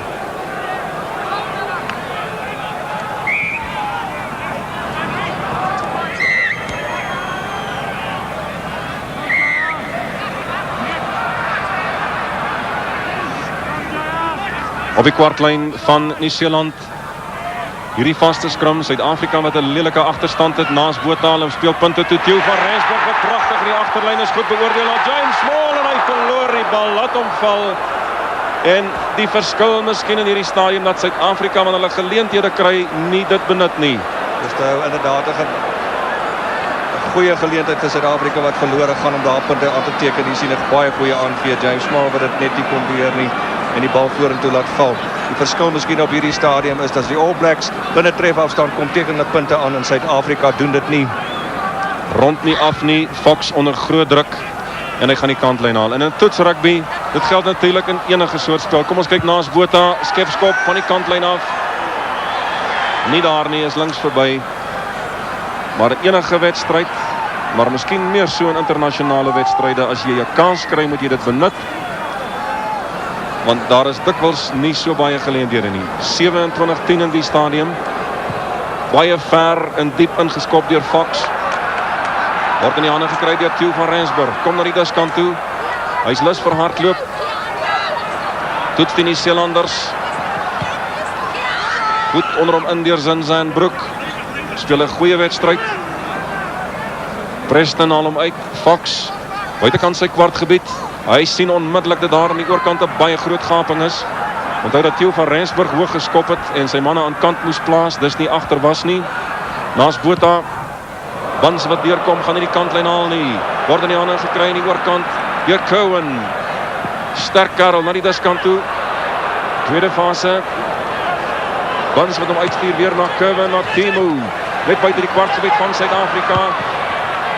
Op die kwartlyn van Nieu-Seeland. Hierdie vaste skrum, Suid-Afrika met 'n lelike agterstand het naas Botha en speel punte toe. Theo van Rensburg wat pragtig in die agterlyn is goed beoordeel. James Small en hy verloor die bal, laat hom val. En die verskil miskien in hierdie stadium dat Suid-Afrika wanneer hulle geleenthede kry, nie dit benut nie. Dis nou inderdaad 'n goeie geleentheid vir Suid-Afrika wat verlore gaan om daar punte aan te teken. Hier sien 'n baie goeie aanvee James Small wat dit net nie kon beheer nie en die bal vorentoe laat val. Die verskil miskien op hierdie stadium is dat die All Blacks binne trefafstand kom teken hulle punte aan en Suid-Afrika doen dit nie. Rond nie af nie, Fox onder groot druk en hy gaan die kantlyn haal. En in toets rugby, dit geld natuurlik in enige soort spel. Kom ons kyk naas Botha, skepskop van die kantlyn af. Nie daar nie, is links verby. Maar enige wedstryd, maar miskien meer so in internasionale wedstryde, as jy 'n kans kry, moet jy dit benut. Want daar is dikwels nie so baie geleenthede nie. 27-10 in die stadium. Baie ver en diep ingeskop deur Fox. Word in die hande gekry deur Theo van Rensburg. Kom na die diskant toe. Hy's lus vir hardloop. Toets die Nieu-Seelanders. Goed onder hom in deur Zinzan Broek. Speel 'n goeie wedstryd. Preston haal hom uit. Fox buitekant sy kwartgebied. Hy sien onmiddellik dat daar aan die oorkant 'n baie groot gaping is. Onthou dat Theo van Rensburg hoog geskop het en sy manne aan kant moes plaas, dis nie agter was nie. Naas Botha, Bans wat deurkom, gaan nie die kantlyn haal nie. Word in die hande gekry in die oorkant deur Cowan. Sterk Karel na die diskant toe. Tweede fase. Bans wat hom uitstuur weer na Cowan, na Timu. Net buite die kwartgebied van Suid-Afrika.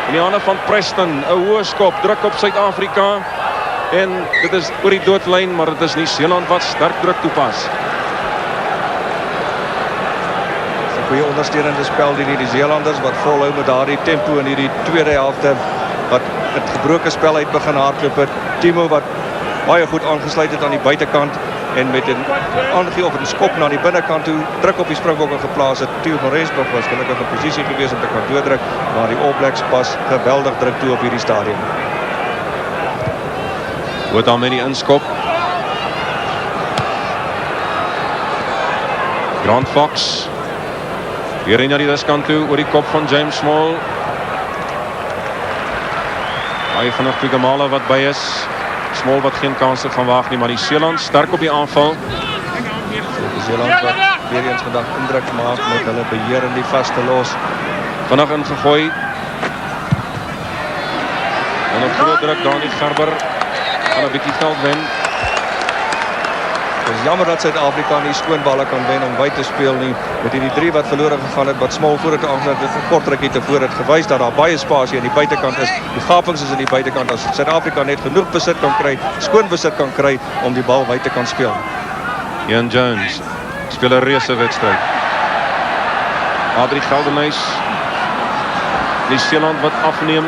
In die hande van Preston, 'n hoë skop, druk op Suid-Afrika. En dit is oor die doodlyn, maar dit is Nieu-Seeland wat sterk druk toepas. Goeie ondersteunende spel deur die Nieu-Seelanders wat volhou met daardie tempo in hierdie tweede helfte wat het gebroke spel uit begin hardloop het. Timo wat baie goed aangesluit het aan die buitekant en met 'n aangee of 'n skop na die binnekant toe druk op die Springbokke geplaas het. Theo van Rensburg was gelukkig in posisie gewees om te kan doordruk, maar die All Blacks pas geweldig druk toe op hierdie stadium. Botha met die inskop. Grant Fox weer na die diskant toe oor die kop van James Small. Hy van nog Pigamala wat by is. Small wat geen kanse gaan waag nie, maar die Seeland sterk op die aanval. Die Seeland wat weer eens vandag indruk maak met hulle beheer in die vaste los. Vinnig ingegooi. En op groot druk Dani Gerber gaan 'n bietjie veld wen. Het is jammer dat Suid-Afrika nie skoonballe kan wen om by te speel nie. Met die 3 wat verlore gegaan het, wat Small voor het aangesluit het, 'n kort rukkie tevore het gewys dat daar baie spasie aan die buitekant is. Die gapings is aan die buitekant. As Suid-Afrika net genoeg besit kan kry, skoon besit kan kry om die bal by te kan speel. Ian Jones speel 'n reuse wedstryd. Adrie Geldenhuys. Die Seeland wat afneem.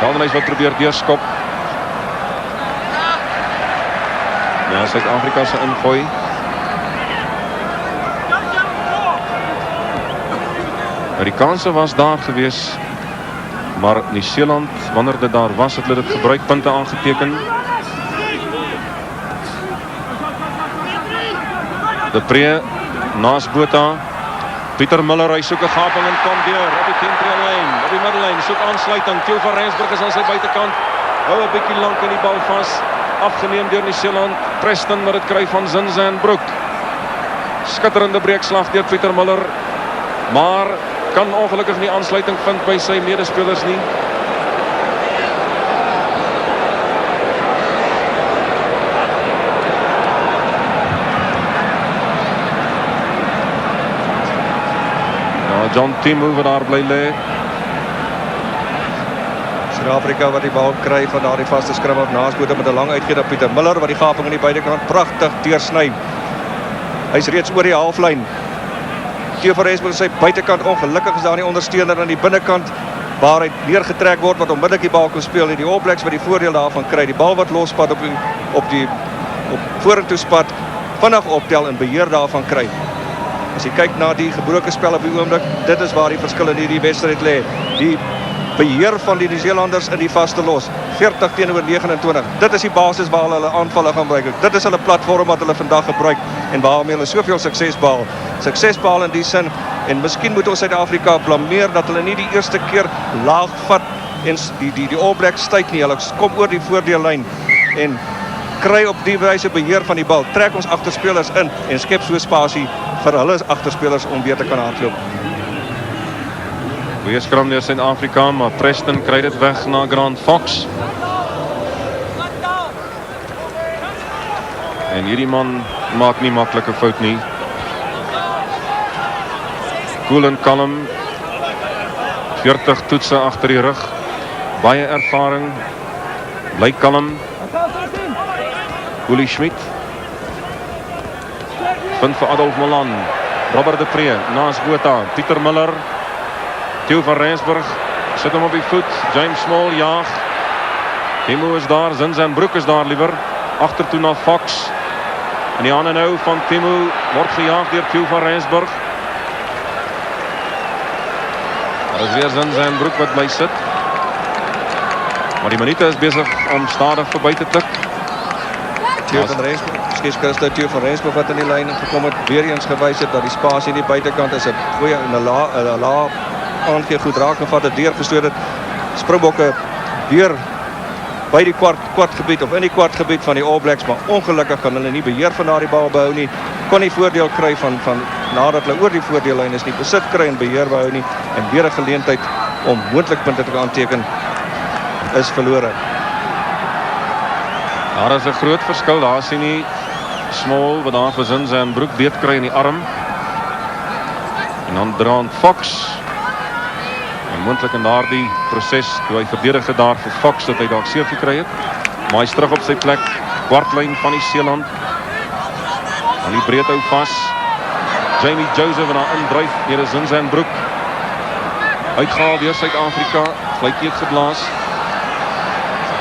Geldenhuys wat probeer deurskop. Ja, Suid-Afrika se ingooi. Die kanse was daar gewees, maar Nieu-Seeland, wanneer dit daar was, het hulle dit gebruik, punte aangeteken. De Pre naast Botha. Pieter Muller, hy soek 'n gaping en kom deur op die 10-lyn, op die middellyn, soek aansluiting. Theo van Rensburg is aan sy buitekant. Hou 'n bietjie lank in die bal vas. Afgeneem deur Nieu-Seeland. Preston wat dit kry van Zinzanbroek. Skitterende breekslag deur Pieter Muller. Maar kan ongelukkig nie aansluiting vind by sy medespelers nie. John Timu wat daar bly lê. Suid-Afrika wat die bal kry van daardie vaste skrim op naas Botha met 'n lang uitgee dat Pieter Muller wat die gaping aan die buitekant pragtig deursny. Hy's reeds oor die halflyn. Theo van Rensburg sy buitekant ongelukkig is daar nie ondersteuner aan die binnekant waar hy neergetrek word wat onmiddellik die bal kon speel. Die All Blacks wat die voordeel daarvan kry. Die bal wat lospad op vorentoe spat, vinnig optel en beheer daarvan kry. As jy kyk na die gebroke spel op die oomblik, dit is waar die verskil in hierdie wedstryd lê. Die beheer van die Nieu-Seelanders in die vaste los, 40 teenoor 29. Dit is die basis waar hulle aanvalle gaan gebruik. Dit is hulle platform wat hulle vandag gebruik en waarmee hulle soveel sukses behaal. Sukses behaal in die sin, en miskien moet ons Suid-Afrika blameer dat hulle nie die eerste keer laag vat en die All Blacks styk nie. Hulle kom oor die voordeellyn en kry op die wyse beheer van die bal. Trek ons agterspelers in en skep so spasie vir hulle agterspelers om weer te kan hardloop. Goeie skram deur Suid-Afrika, maar Preston kry dit weg na Grant Fox. En hierdie man maak nie maklike fout nie. Cool en kalm. 40 toetse agter die rug. Baie ervaring. Bly kalm. Willie Schmidt. Punt vir Adolf Malan. Robert de Pre naast Botha. Pieter Muller. Theo van Rensburg sit hom op die voet. James Small jaag. Timo is daar. Zinzanbroek is daar liewer. Agtertoe na Fox. En die hande nou van Timo word gejaag deur Theo van Rensburg. Daar is weer Zinzanbroek wat bly sit. Maar die minute is besig om stadig verby te tik. Theo van Rensburg, Theo van Rensburg wat in die lyn gekom het, weer eens gewys het dat die spasie in die buitekant is 'n goeie en 'n laag aangee goed raak gevat het, deurgestoot het. Springbokke weer by die kwartgebied of in die kwartgebied van die All Blacks, maar ongelukkig kan hulle nie beheer van daardie bal behou nie. Kon nie voordeel kry van nadat hulle oor die voordeellyn is nie, besit kry en beheer behou nie, en weer 'n geleentheid om moontlik punte te kan aanteken is verlore. Daar is 'n groot verskil. Daar sien jy Small wat daar vir Zinzanbroek beet kry in die arm. En dan Grant Fox. En moontlik in daardie proses toe hy verdedig het daar vir Fox dat hy dalk seer gekry het. Maar hy's terug op sy plek. Kwartlyn van die Seeland. En die breed hou vas. Jamie Joseph wat daar indryf deur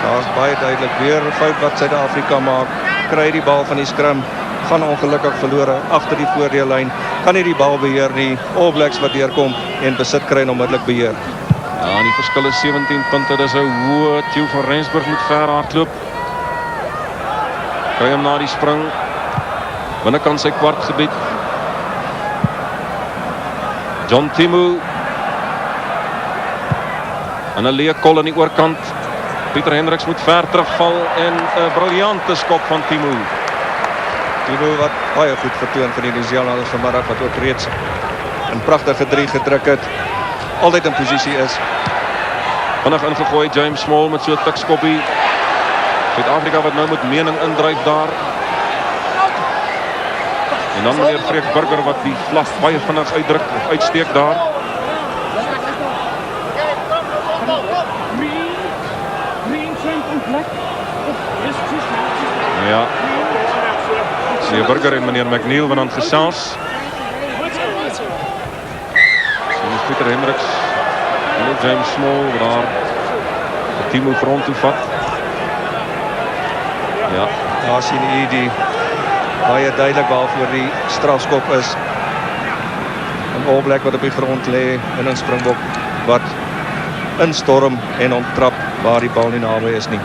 Daar's baie duidelik weer 'n fout wat Suid-Afrika maak. Kry die bal van die scrum, gaan ongelukkig verlore agter die voordeellyn. Kan nie die bal beheer nie. All Blacks wat deurkom en besit kry en onmiddellik beheer. Ja, die verskil is 17 punte. Dis 'n hoë. Theo van Rensburg moet ver hardloop. Kry hom na die spring. Binnekant sy kwartgebied. John Timu. En 'n leë kol aan die oorkant. Pieter Hendricks moet ver terugval en 'n briljante skop van Timu. Timu wat baie goed vertoon vir die Nieu-Seelanders vanmiddag, wat ook reeds 'n pragtige 3 gedruk het. Altyd in posisie is. Vinnig ingegooi James Small met so 'n tikskoppie. Suid-Afrika wat nou met mening indryf daar. En dan meneer Freek Burger wat die vlag baie vinnig uitdruk of uitsteek daar. Nou ja. Meneer Burger en meneer McNeil wat aan gesels. Dis Pieter Hendricks en James Small wat daar die team front toe vat. Ja, Daar sien u die baie duidelik waarvoor die strafskop is. 'n All Black wat op die grond lê in 'n Springbok wat instorm en onttrap waar die bal nie naby is nie.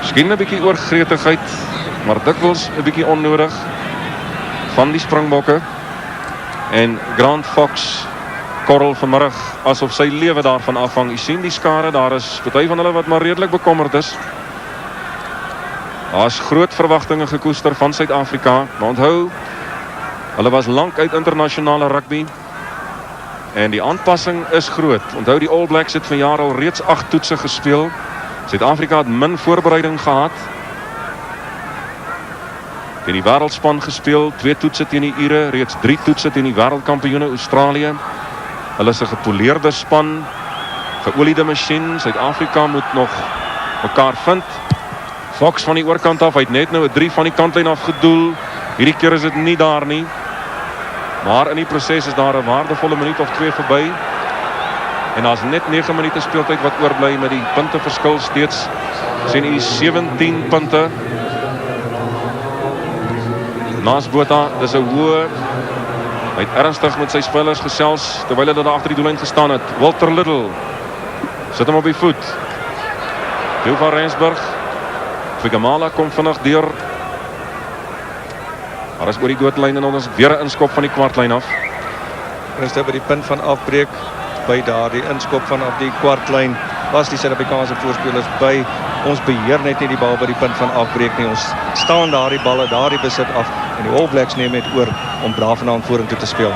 Miskien 'n bietjie oorgretigheid, maar dikwels 'n bietjie onnodig van die Springbokke. En Grant Fox korrel vanmiddag asof sy lewe daarvan afhang. U sien die skare, daar is party van hulle wat maar redelik bekommerd is. Daar's groot verwagtinge gekoester van Suid-Afrika, maar onthou, hulle was lank uit internasionale rugby en die aanpassing is groot. Onthou, die All Blacks het vanjaar al reeds 8 toetse gespeel. Suid-Afrika het min voorbereiding gehad. Teen die wêreldspan gespeel, 2 toetse teen die Ire, reeds 3 toetse teen die wêreldkampioene Australië. Hulle is 'n gepoleerde span, geoliede masjien. Suid-Afrika moet nog mekaar vind. Fox van die oorkant af, hy het net nou 'n 3 van die kantlyn af gedoel. Hierdie keer is dit nie daar nie. Maar in die proses is daar 'n waardevolle minuut of 2 verby. En daar's net 9 minute speeltyd wat oorbly met die punteverskil steeds. Sien u 17 punte. Naas Botha, dis 'n hoë. Hy het ernstig met sy spelers gesels terwyl hulle daar agter die doellyn gestaan het. Walter Little sit hom op die voet. Theo van Rensburg. Figamala kom vinnig deur. Daar is oor die doodlyn en ons weer 'n inskop van die kwartlyn af. Is dit by die punt van afbreek by daardie inskop vanaf die kwartlyn was die Suid-Afrikaanse voorspelers by. Ons beheer net nie die bal by die punt van afbreek nie. Ons staan daardie balle, daardie besit af en die All Blacks neem net oor om braafvanaand vorentoe te speel.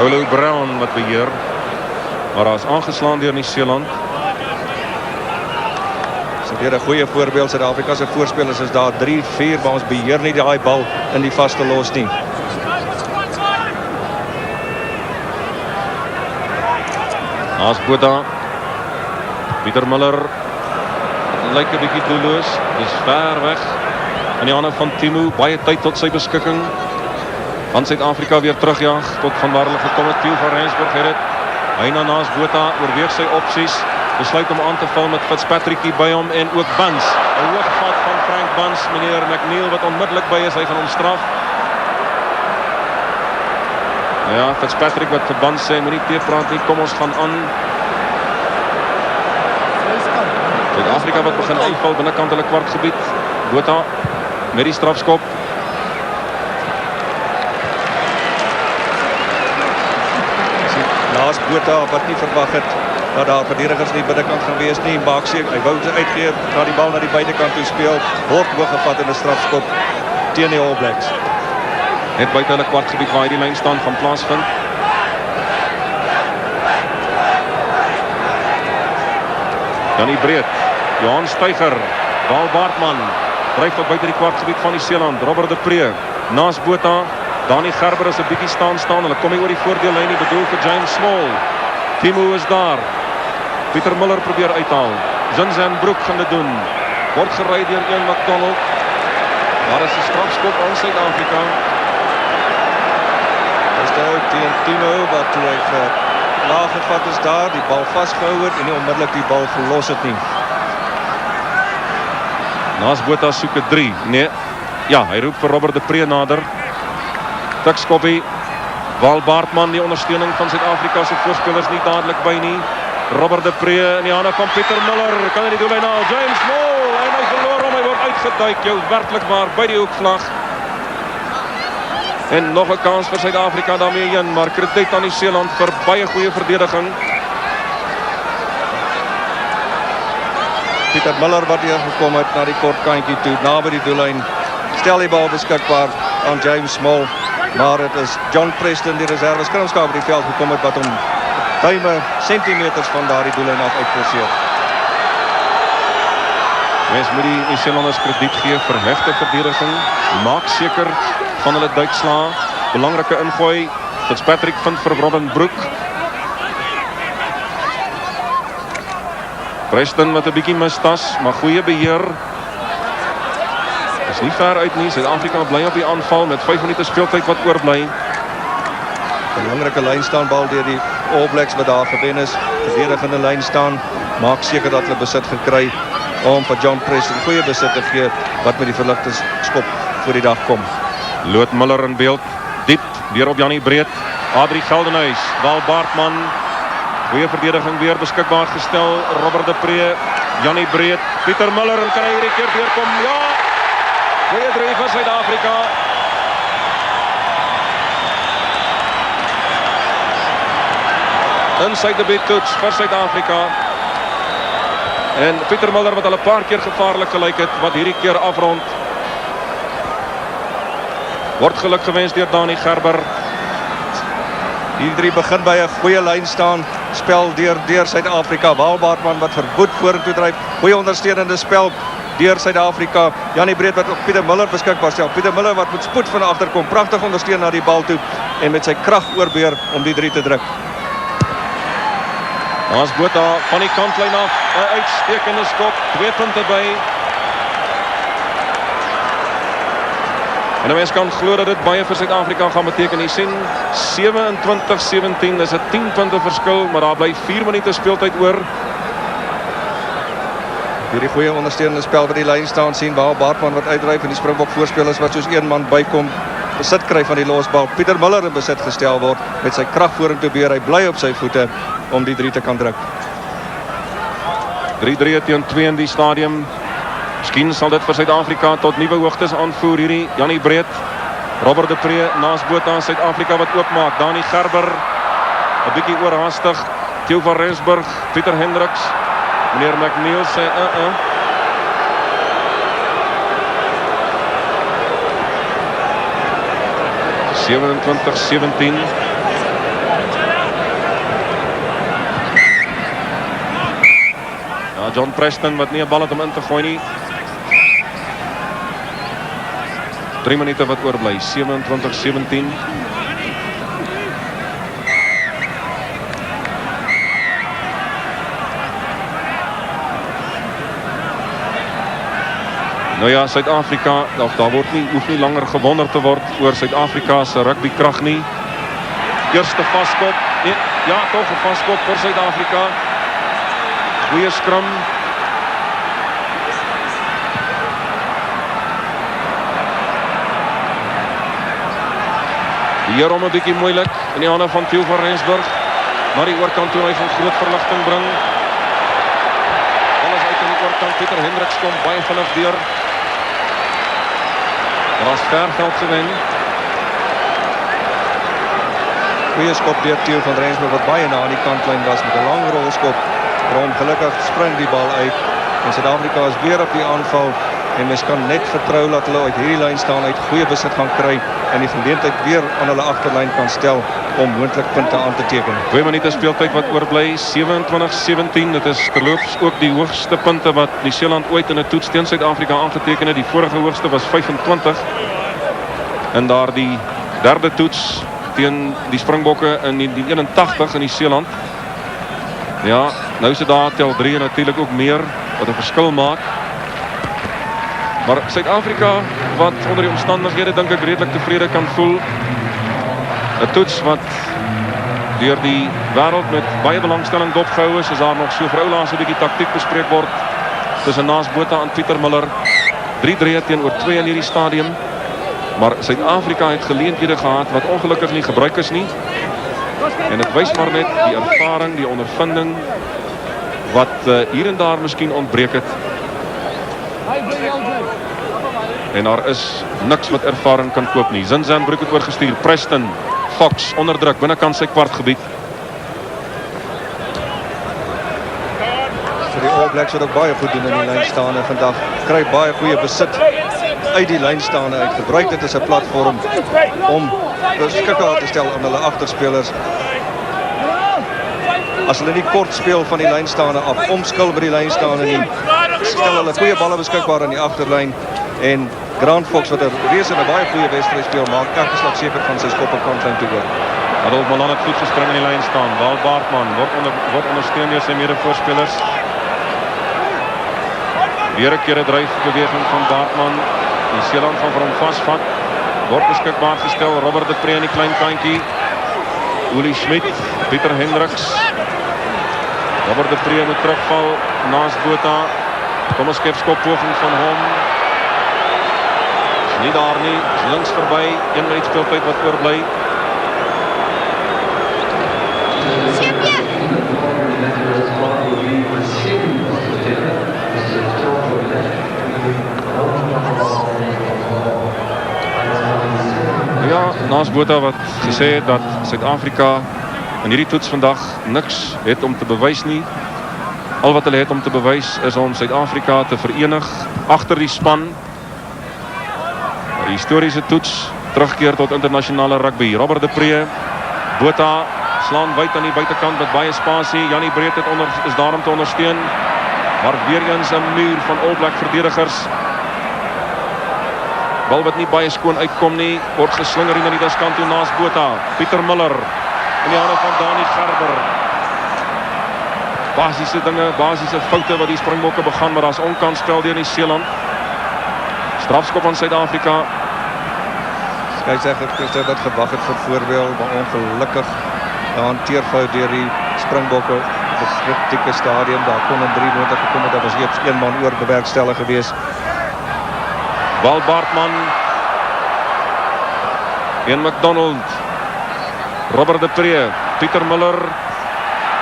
Olu Brown wat beheer, maar daar is aangeslaan deur Nieu-Seeland. Dit is weer 'n goeie voorbeeld. Suid-Afrika se voorspelers is daar 3-4 waar ons beheer nie daai bal in die vaste los nie. Naas Botha. Pieter Miller lyk 'n bietjie doelloos. Dis ver weg in die hande van Timu. Baie tyd tot sy beskikking. Van Suid-Afrika weer terugjaag tot van waar hulle gekom het. Theo van Rensburg het dit. Hy na naas Botha oorweeg sy opsies. Besluit om aan te val met Fitzpatrick hier by hom en ook Buns. 'n Hoogvat van Frank Buns. Meneer McNeil wat onmiddellik by is. Hy gaan hom straf. Ja, Fitzpatrick wat vir Buns sê, moenie teepraat nie, kom ons gaan aan. Suid-Afrika wat begin aanval binnekant hulle kwartgebied. Botha met die strafskop. Naas Botha wat nie verwag het dat daar verdedigers in die binnekant gaan wees nie. Maak seker, hy wou uitgee na die bal na die buitekant toe speel. Word hooggevat in 'n strafskop teen die All Blacks. Net buite hulle kwartgebied waar hierdie lyn staan gaan plaasvind. Janie Breed, Johan Stuyger, Val Baartman, dryf tot buite die kwartgebied van Nieu-Seeland. Robert de Pre, naas Botha, Dani Gerber is 'n bietjie staan. Hulle kom nie oor die voordeellyn nie, bedoel vir James Small. Timu is daar. Pieter Miller probeer uithaal. Zinzan Broek gaan dit doen. Word gery deur Ian McDonald. Daar is 'n strafskop aan Suid-Afrika. Stout teen Tino wat toe hy laag gevat is daar, die bal vasgehou het en nie onmiddellik die bal gelos het nie. Naas Botha soek 'n 3. Nee. Ja, hy roep vir Robert de Pre nader. Tikskoppie. Val Baartman, die ondersteuning van Suid-Afrika se voorspelers nie dadelik by nie. Robert de Pre in die hande van Pieter Muller. Kan hy die doellyn haal? James Small en hy verloor hom. Hy word uitgeduik. Jou werklik maar by die hoekvlag. En nog 'n kans vir Suid-Afrika daarmee heen, maar krediet aan die Seeland vir baie goeie verdediging. Pieter Muller wat hier gekom het na die kort kantjie toe, naby die doellyn. Stel die bal beskikbaar aan James Small, maar dit is John Preston, die reserve skrimskaap op die veld gekom het wat hom duime sentimeters van daardie doellyn af uitforceer. Mens moet die Nieu-Seelanders krediet gee vir hegte verdediging. Maak seker van hulle duikslaa. Belangrike ingooi. Fitzpatrick vind vir Robin Broek. Preston met 'n bietjie mistas, maar goeie beheer. Is nie ver uit nie. Suid-Afrika bly op die aanval met 5 minute speeltyd wat oorbly. Belangrike lynstaanbal deur die All Blacks wat daar gewen is. Verdedigende lyn staan. Maak seker dat hulle besit gekry om vir John Preston goeie besit te gee wat met die verligtingskop voor die dag kom. Loot Muller in beeld. Diep weer op Janie Breed. Adrie Geldenhuys. Val Baartman. Goeie verdediging weer beskikbaar gestel. Robert de Pre. Janie Breed. Pieter Muller en kan hy hierdie keer deurkom? Ja! Goeie drie vir Suid-Afrika. In sy debuuttoets vir Suid-Afrika. En Pieter Muller wat al 'n paar keer gevaarlik gelyk het, wat hierdie keer afrond. Word geluk gewens deur Dani Gerber. Die drie begin by 'n goeie lyn staan. Spel deur Suid-Afrika. Val Baartman wat verwoed vorentoe dryf. Goeie ondersteunende spel deur Suid-Afrika. Janie Breed wat op Pieter Muller beskikbaar stel. Pieter Muller wat met spoed van agter kom. Pragtig ondersteun na die bal toe en met sy krag oorbeer om die 3 te druk. Daar's Botha van die kantlyn af. 'n Uitstekende skop. 2 punte by. En 'n mens kan glo dat dit baie vir Suid-Afrika gaan beteken. Jy sien 27-17, dis 'n 10 punte verskil, maar daar bly 4 minute speeltyd oor. Hierdie goeie ondersteunende spel by die lyn staan sien waar Baartman wat uitdryf en die Springbok voorspelers wat soos een man bykom besit kry van die losbal. Pieter Muller in besit gestel word met sy krag vorentoe beheer. Hy bly op sy voete om die 3 te kan druk. 3-3 teen 2 in die stadium. Miskien sal dit vir Suid-Afrika tot nuwe hoogtes aanvoer hierdie. Janie Breed, Robert de Pre naas Botha, Suid-Afrika wat oopmaak. Dani Gerber, 'n bietjie oorhaastig. Theo van Rensburg, Pieter Hendricks, meneer McNeil sê 27-17. Ja, John Preston wat nie 'n bal het om in te gooi nie. 3 minute wat oorbly, 27-17. Nou ja, Suid-Afrika, daar hoef nie langer gewonder te word oor Suid-Afrika se rugbykrag nie. Eerste vaskop. Nee, ja, tog 'n vaskop vir Suid-Afrika. Goeie skrum. Hier om 'n bietjie moeilik in die hande van Theo van Rensburg. Maar die oorkant toe hy van groot verligting bring. Alles uit in die oorkant. Pieter Hendricks kom baie vinnig deur. Daar is verveld gewen. Goeie skop deur Theo van Rensburg wat baie na aan die kantlyn was met 'n lang rolskop. Rom gelukkig spring die bal uit. En Suid-Afrika is weer op die aanval. En mens kan net vertrou dat hulle uit hierdie lyn staan uit goeie besit gaan kry en die geleentheid weer aan hulle agterlyn kan stel om moontlik punte aan te teken. 2 minute speeltyd wat oorbly, 27-17. Dit is terloops ook die hoogste punte wat Nieu-Seeland ooit in 'n toets teen Suid-Afrika aangeteken het. Die vorige hoogste was 25. En daar die derde toets teen die Springbokke in die 81 in Nieu-Seeland. Ja, nou is dit daar tel 3 en natuurlik ook meer wat 'n verskil maak. Maar Suid-Afrika wat onder die omstandighede dink ek redelik tevrede kan voel. 'n toets wat deur die wêreld met baie belangstelling dopgehou is. As daar nog so vir oulaas 'n bietjie taktiek bespreek word tussen Naas Botha en Pieter Muller. 3-3 teenoor 2 in hierdie stadium. Maar Suid-Afrika het geleenthede gehad wat ongelukkig nie gebruik is nie. En dit wys maar net die ervaring, die ondervinding wat hier en daar miskien ontbreek het. En daar is niks wat ervaring kan koop nie. Zinzanbroek het oorgestuur. Preston, Fox onderdruk binnekant sy kwartgebied. Vir die All Blacks wat ook baie goed doen in die lynstaande vandag. Kry baie goeie besit uit die lynstaande uit. Gebruik dit as 'n platform om beskikbaar te stel aan hulle agterspelers. As hulle nie kort speel van die lynstaande af, omskil by die lynstaande nie, stel hulle goeie balle beskikbaar aan die agterlyn. En Grant Fox wat 'n reuse en 'n baie goeie wedstryd speel, maak elke slag seker van sy skop op kantlyn toe hoor. Adolf Malan het goed gespring in die lyn staan. Wal Baartman word ondersteun deur sy mede-voorspelers. Weer 'n keer 'n dryfbeweging van Baartman. Die Seeland van vir hom vasvat. Word beskikbaar gestel. Robert de Pre in die klein kantjie. Uli Schmidt, Pieter Hendricks. Robert de Pre moet terugval naast Botha. Kom 'n skepskoppoging van hom. Is nie daar nie. Is links verby. 1 minuut speeltyd wat oorbly. Ja, Naas Botha wat gesê het dat Suid-Afrika in hierdie toets vandag niks het om te bewys nie. Al wat hulle het om te bewys is om Suid-Afrika te verenig agter die span. Die historiese toets terugkeer tot internasionale rugby. Robert de Pre, Botha slaan wyd aan die buitekant met baie spasie. Janie Breed is daar om te ondersteun. Maar weer eens 'n muur van All Black verdedigers. Bal wat nie baie skoon uitkom nie, word geslinger hier na die daskant toe naast Botha. Pieter Muller in die hande van Dani Gerber. Basiese dinge, basiese foute wat die Springbokke begaan, maar daar's onkansspel deur die Seeland. Strafskop van Suid-Afrika. Skeieregter Christo wat gewag het vir voorbeeld, maar ongelukkig 'n hanteerfout deur die Springbokke op 'n kritieke stadium. Daar kon 'n 3 nodig gekom het, daar was eers 1 man oor bewerkstellig gewees. Wal Baartman. Ian McDonald. Robert de Pre. Pieter Muller.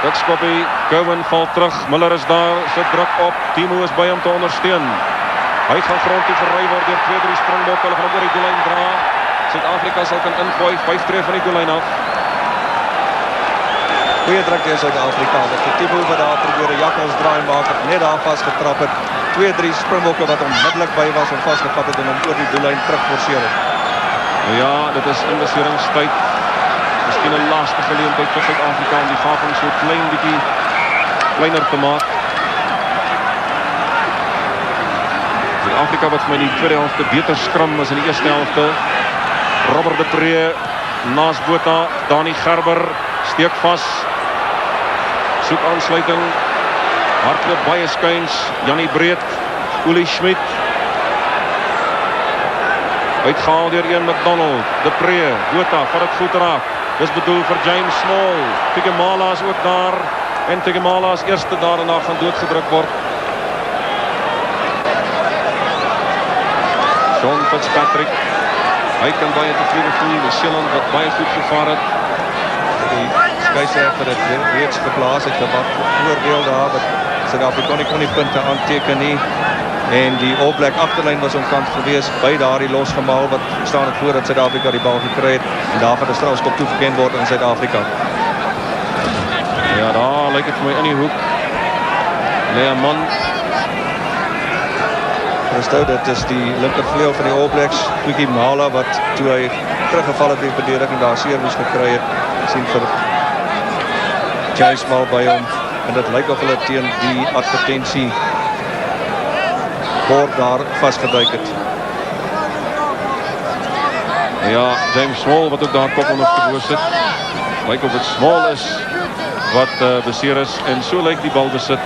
Dit skoppie. Cowan val terug. Muller is daar. Sit druk op. Timo is by hom te ondersteun. Hy gaan grond toe verry word deur 2-3 Springbokke. Hulle gaan oor die doellyn dra. Suid-Afrika sal kan ingooi. 5 tree van die doellyn af. Goeie druk deur Suid-Afrika. Dit is Timo wat daar probeer 'n jakkalsdraai maak, net daar vasgetrap het. 2-3 Springbokke wat onmiddellik by was en vasgevat het en hom oor die doellyn terugforceer het. Ja, dit is inbeseringstyd. Miskien 'n laaste geleentheid vir Suid-Afrika om die gaping so klein bietjie kleiner te maak. Suid-Afrika wat vir my in die tweede helfte beter skram as in die eerste helfte. Robert de Pre, Naas Botha, Dani Gerber steek vas. Soek aansluiting. Hardloop baie skuins. Janie Breed, Uli Schmidt. Uitgehaal deur Ian McDonald. De Pre, Botha, vat dit goed raak. Dis bedoel vir James Small. Tigemala is ook daar. En Tigemala is eerste daar en daar gaan doodgedruk word. John Fitzpatrick. Hy kan baie tevrede voel. Die Seeland wat baie goed gevaar het. Die skeieregter het reeds geplaas het gewag voordeel daar wat Suid-Afrika kon nie punte aanteken nie. En die All Black agterlyn was omkant gewees by daardie losgemaal wat staan het voor dat Suid-Afrika die bal gekry het en daar gaan 'n strafskop toegeken word in Suid-Afrika. Ja, daar lyk dit vir my in die hoek. Lê 'n man. Christo, dit is die linkervleuel van die All Blacks, Tigemala wat toe hy teruggeval het in die verdediging daar seer moes gekry het. Sien vir James Small by hom en dit lyk of hulle teen die advertensie bord daar vasgeduik het. Ja, James Small wat ook daar kop onder geboos sit. Lyk of dit Small is wat beseer is en so lyk die balbesit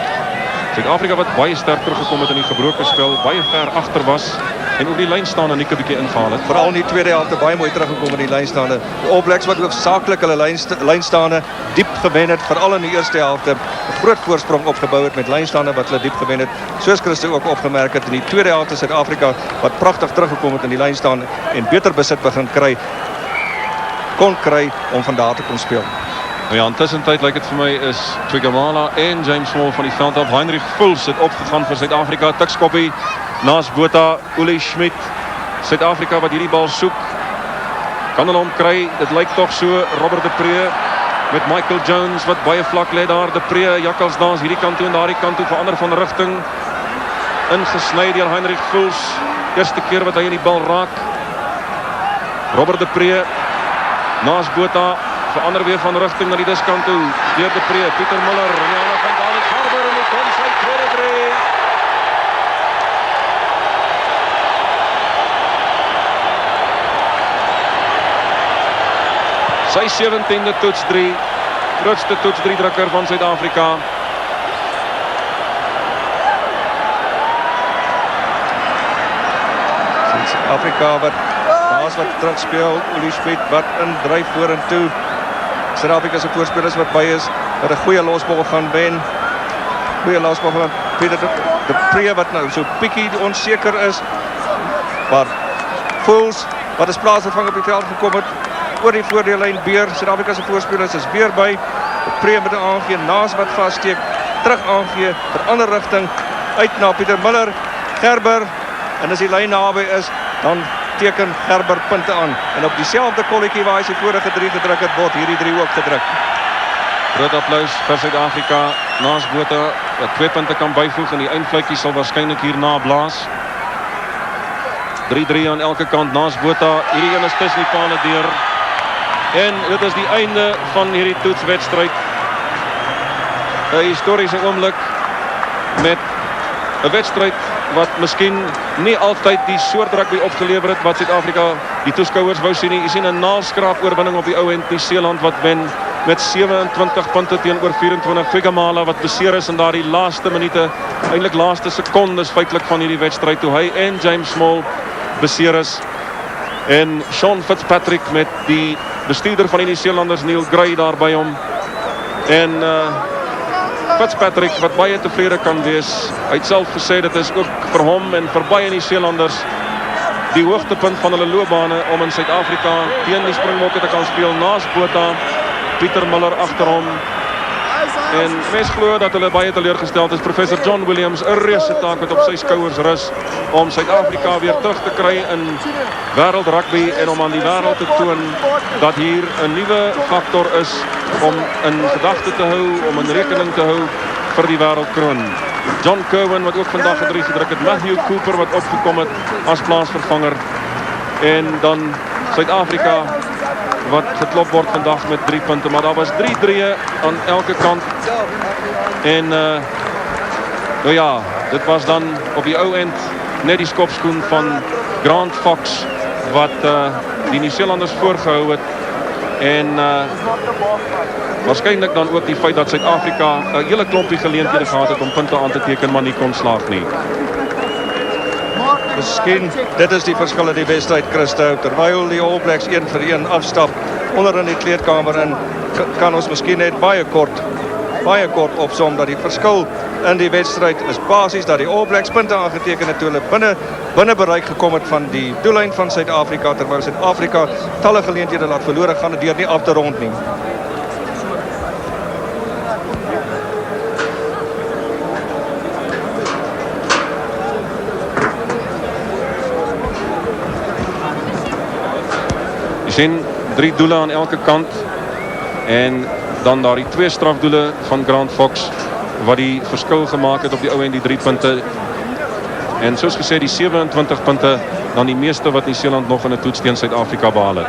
Suid-Afrika wat baie sterk teruggekom het in die gebroke spel, baie ver agter was en op die lyn staan en net 'n bietjie ingehaal het. Veral in die tweede helfte baie mooi teruggekom in die lynstaande. Die All Blacks wat hoofsaaklik hulle lynstaande diep gewen het, veral in die eerste helfte 'n groot voorsprong opgebou het met lynstaande wat hulle diep gewen het. Soos Christo ook opgemerk het, in die tweede helfte Suid-Afrika wat pragtig teruggekom het in die lynstaande en beter besit begin kon kry om van daar te kon speel. Nou ja, intussen tyd lyk dit vir my is Tuigamala en James Small van die veld af. Heinrich Vils het opgegaan vir Suid-Afrika. Tikskoppie naas Botha, Uli Schmidt. Suid-Afrika wat hierdie bal soek. Kan hulle hom kry? Dit lyk tog so. Robert de Pre met Michael Jones wat baie vlak lê daar. De Pre, jakkalsdans hierdie kant toe en daardie kant toe, verander van rigting. Ingesny deur Heinrich Vils. Eerste keer wat hy in die bal raak. Robert de Pre naas Botha. Verander weer van rigting na die diskant toe. Deur de Pre, Pieter Muller. En die ander van David Gerber en die kom sy tweede drie. Sy 17de toets 3. Grootste toets 3 drukker van Suid-Afrika. Suid-Afrika wat terug speel. Uli Schmidt wat indryf vorentoe. Suid-Afrika se voorspelers wat by is, wat 'n goeie losbal gaan wen. Goeie losbal van Pieter de Pre wat nou so bietjie onseker is. Maar Fools wat as plaasvervanger op die veld gekom het oor die voordeellyn Beer. Suid-Afrika se voorspelers is Beer by. De Pre met 'n aangee naas wat vassteek, terug aangee vir ander rigting uit na Pieter Muller, Gerber en as die lyn naby is, dan teken Gerber punte aan. En op dieselfde kolletjie waar hy sy vorige 3 gedruk het, word hierdie 3 ook gedruk. Groot applaus vir Suid-Afrika naas Botha wat 2 punte kan byvoeg en die eindfluitjie sal waarskynlik hierna blaas. 3-3 aan elke kant naas Botha. Hierdie een is tussen die palle deur. En dit is die einde van hierdie toetswedstryd. 'n Historiese oomblik met 'n wedstryd wat miskien nie altyd die soort rugby opgelewer het wat Suid-Afrika die toeskouers wou sien nie. Jy sien 'n naalskraap oorwinning op die ou end. Nieu-Seeland wat wen met 27 punte teenoor 24. Tuigamala wat beseer is in daardie laaste minute, eintlik laaste sekondes feitelik van hierdie wedstryd toe hy en James Small beseer is. En Sean Fitzpatrick met die bestuurder van die Nieu-Seelanders Neil Gray daar by hom. En Fitzpatrick wat baie tevrede kan wees. Hy het self gesê dit is ook vir hom en vir baie Nieu-Seelanders die hoogtepunt van hulle loopbane om in Suid-Afrika teen die Springbokke te kan speel naas Botha, Pieter Muller agter hom. En mens glo dat hulle baie teleurgesteld is. Professor John Williams, 'n reuse taak wat op sy skouers rus om Suid-Afrika weer terug te kry in wêreld rugby en om aan die wêreld te toon dat hier 'n nuwe faktor is om in gedagte te hou, om in rekening te hou vir die wêreldkroon. John Kirwan wat ook vandag 'n 3 gedruk het, Matthew Cooper wat opgekom het as plaasvervanger en dan Suid-Afrika wat geklop word vandag met 3 punte, maar daar was 3 drieë aan elke kant. En nou ja, dit was dan op die ou end net die skopskoen van Grant Fox wat die Nieu-Seelanders voorgehou het. En waarskynlik dan ook die feit dat Suid-Afrika 'n hele klompie geleenthede gehad het om punte aan te teken, maar nie kon slaag nie. Miskien, dit is die verskil in die wedstryd, Christo. Terwyl die All Blacks 1 vir 1 afstap onder in die kleedkamer in, kan ons miskien net baie kort opsom dat die verskil in die wedstryd is basies dat die All Blacks punte aangeteken het toe hulle binne bereik gekom het van die doellyn van Suid-Afrika, terwyl Suid-Afrika talle geleenthede laat verlore gaan deur nie af te rond nie. Sien 3 doele aan elke kant en dan daar die 2 strafdoele van Grant Fox wat die verskil gemaak het op die ou en die 3 punte. En soos gesê die 27 punte dan die meeste wat Nieu-Seeland nog in 'n toets teen Suid-Afrika behaal het.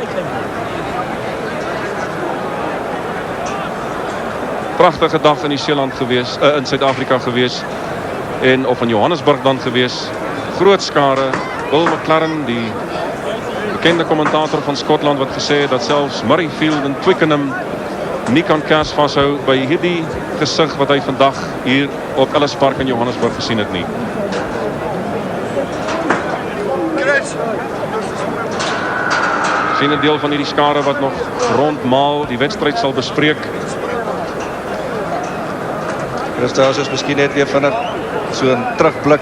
Pragtige dag in Nieu-Seeland gewees, in Suid-Afrika gewees en of in Johannesburg dan gewees. Groot skare. Bill McLaren, die bekende kommentator van Skotland wat gesê het dat selfs Murrayfield en Twickenham nie kan kers vashou by hierdie gesig wat hy vandag hier op Ellis Park in Johannesburg gesien het nie. Sien 'n deel van hierdie skare wat nog rondmaal die wedstryd sal bespreek. Christus is miskien net weer vinnig so 'n terugblik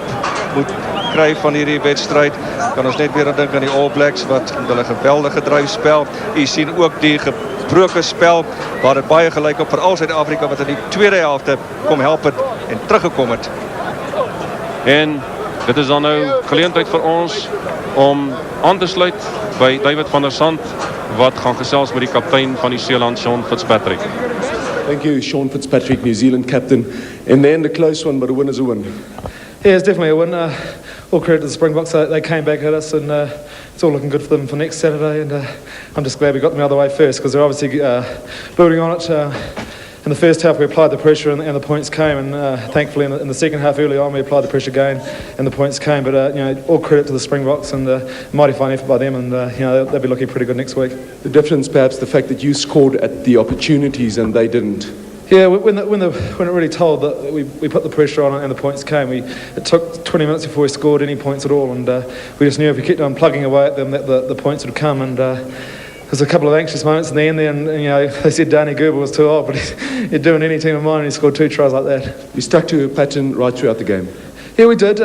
moet kry van hierdie wedstryd. Kan ons net weer dink aan die All Blacks wat met hulle geweldige dryfspel. U sien ook die gebroke spel waar dit baie gelyk op veral Suid-Afrika wat in die tweede helfte kom help het en teruggekom het. En dit is dan nou geleentheid vir ons om aan te sluit by David van der Sand wat gaan gesels met die kaptein van die Seeland, Sean Fitzpatrick. Thank you, Sean Fitzpatrick, New Zealand captain. In the end, a close one, but a win is a win. Yeah, it's definitely a win. All credit to the Springboks. They came back at us, and it's all looking good for them for next Saturday. And I'm just glad we got them out of the way first, because they're obviously building on it. In the first half, we applied the pressure, and the points came. And thankfully, in the second half, early on, we applied the pressure again, and the points came. But all credit to the Springboks, and mighty fine effort by them. And they'll be looking pretty good next week. The difference, perhaps, the fact that you scored at the opportunities and they didn't. Yeah, when it really told that we put the pressure on and the points came. It took 20 minutes before we scored any points at all, and we just knew if we kept on plugging away at them that the points would come. And there's a couple of anxious moments in the end there, and they said Danny Gerber was too old, but he'd do in any team of mine, and he scored 2 tries like that. You stuck to a pattern right throughout the game. Yeah, we did.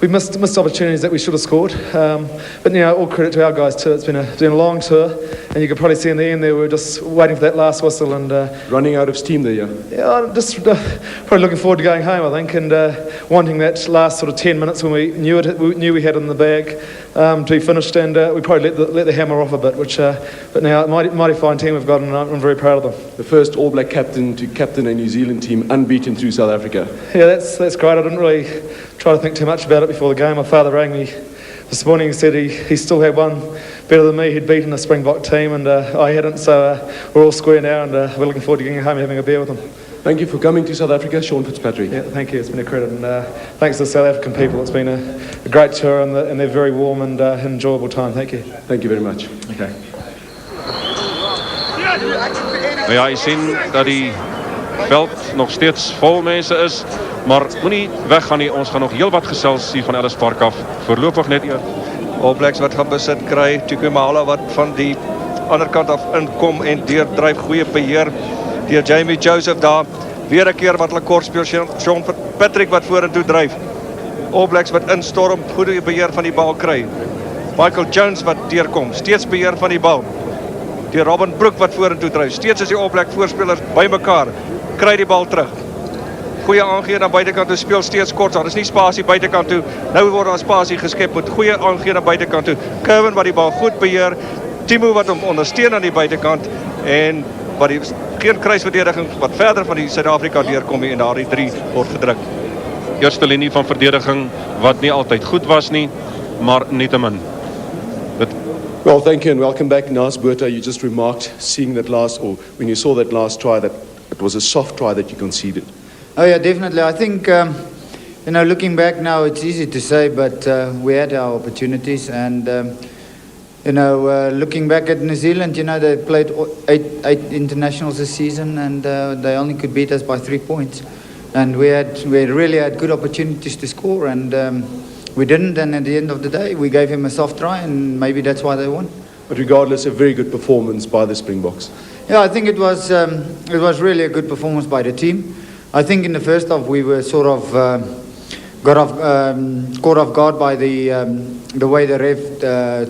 We missed opportunities that we should have scored, but all credit to our guys too. It's been a long tour, and you could probably see in the end there we were just waiting for that last whistle and running out of steam there. Yeah, just probably looking forward to going home, I think, and wanting that last sort of 10 minutes when we knew we had it in the bag to be finished, and we probably let the hammer off a bit. But now mighty fine team we've got, and I'm very proud of them. The first All Black captain to captain a New Zealand team unbeaten through South Africa. Yeah, that's great. I didn't really try to think too much about it before the game. My father rang me this morning and said he still had one better than me. He'd beaten a Springbok team, and I hadn't, so we're all square now, and we're looking forward to getting home and having a beer with them. Thank you for coming to South Africa, Sean Fitzpatrick. Yeah, thank you. It's been a credit, and thanks to the South African people. It's been a great tour, and they're very warm and enjoyable time. Thank you. Thank you very much. Okay. Ja, jy sien dat die veld nog steeds vol mense is, maar moenie weggaan nie. Ons gaan nog heel wat gesels hier van Ellis Park af. Voorlopig net eer. All Blacks wat gaan besit kry, Tukumala wat van die ander kant af inkom en deurdryf, goeie beheer deur Jamie Joseph daar. Weer 'n keer wat hulle kort speel, Sean Patrick wat vorentoe dryf. All Blacks wat instorm, goeie beheer van die bal kry. Michael Jones wat deurkom, steeds beheer van die bal. Die Robin Brook wat vorentoe dryf. Steeds is die All Black voorspelers bymekaar. Kry die bal terug. Goeie aangee na buitekant toe, speel steeds kort. Daar is nie spasie buitekant toe. Nou word daar spasie geskep met goeie aangee na buitekant toe. Kevin wat die bal goed beheer. Timo wat hom ondersteun aan die buitekant en wat die geen kruisverdediging wat verder van die Suid-Afrika deurkom en daardie 3 word gedruk. Eerste linie van verdediging wat nie altyd goed was nie, maar nietemin. Well, thank you and welcome back, Nas Botha. You just remarked, when you saw that last try, that it was a soft try that you conceded. Oh yeah, definitely. I think looking back now, it's easy to say, but we had our opportunities, and looking back at New Zealand, they played 8 internationals this season, and they only could beat us by 3 points, and we really had good opportunities to score, and we didn't, and at the end of the day, we gave him a soft try, and maybe that's why they won. But regardless, a very good performance by the Springboks. Yeah, I think it was really a good performance by the team. I think in the first half we were sort of caught off guard by the way the ref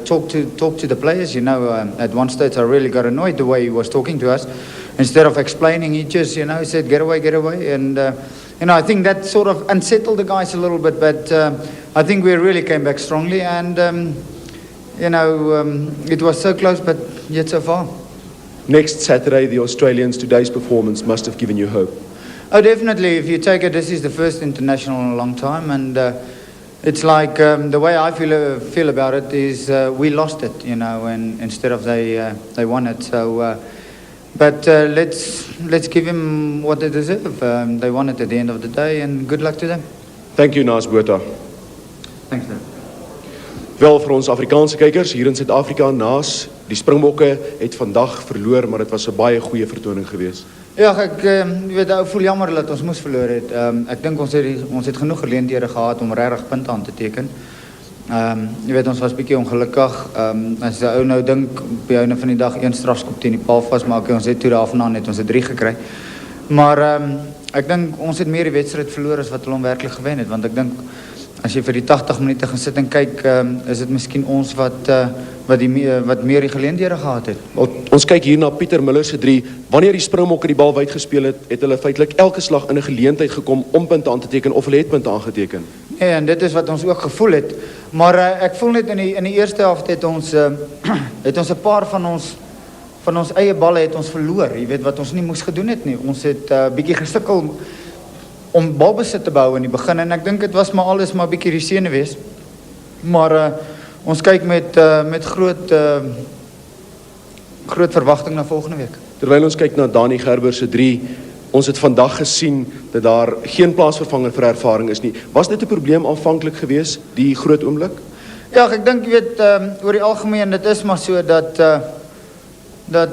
talked to the players. At one stage I really got annoyed the way he was talking to us. Instead of explaining, he just said get away, and I think that sort of unsettled the guys a little bit. But I think we really came back strongly, and it was so close, but yet so far. Next Saturday, the Australians, today's performance must have given you hope. Oh, definitely. If you take it, this is the first international in a long time, and it's like the way I feel about it is we lost it, and instead of they won it. So, but let's give them what they deserve. They won it at the end of the day, and good luck to them. Thank you, Nas Botha. Thanks, sir. Wel, vir ons Afrikaanse kykers hier in Suid-Afrika, naas die Springbokke het vandag verloor, maar dit was 'n baie goeie vertoning geweest. Ja, ek weet, ek voel jammer dat ons moes verloor het. Ek dink ons het genoeg geleenthede gehad om regtig punte aan te teken. Jy weet, ons was bietjie ongelukkig. As jy ou nou dink, by jou van die dag 1 strafskop teen die paal vasmaak, ons het toe daarvandaan net ons het 3 gekry. Maar ek dink ons het meer die wedstryd verloor as wat hulle hom werklik gewen het, want ek dink as jy vir die 80 minute gaan sit en kyk, is dit miskien ons wat meer die geleenthede gehad het. Ons kyk hier na Pieter Muller se 3. Wanneer die Springbokke die bal wyd gespeel het, het hulle feitelik elke slag in 'n geleentheid gekom om punte aan te teken of hulle het punte aangeteken. Nee, en dit is wat ons ook gevoel het. Maar ek voel net in die eerste helft het ons 'n paar van ons eie balle het ons verloor. Jy weet wat ons nie moes gedoen het nie. Ons het bietjie gesukkel om balbesit te bou in die begin en ek dink dit was maar alles maar bietjie die senuwees. Maar ons kyk met groot verwagting na volgende week. Terwyl ons kyk na Dani Gerber se 3, ons het vandag gesien dat daar geen plaasvervanger vir ervaring is nie. Was dit 'n probleem aanvanklik geweest, die groot oomblik? Ja, ek dink jy weet oor die algemeen dit is maar so dat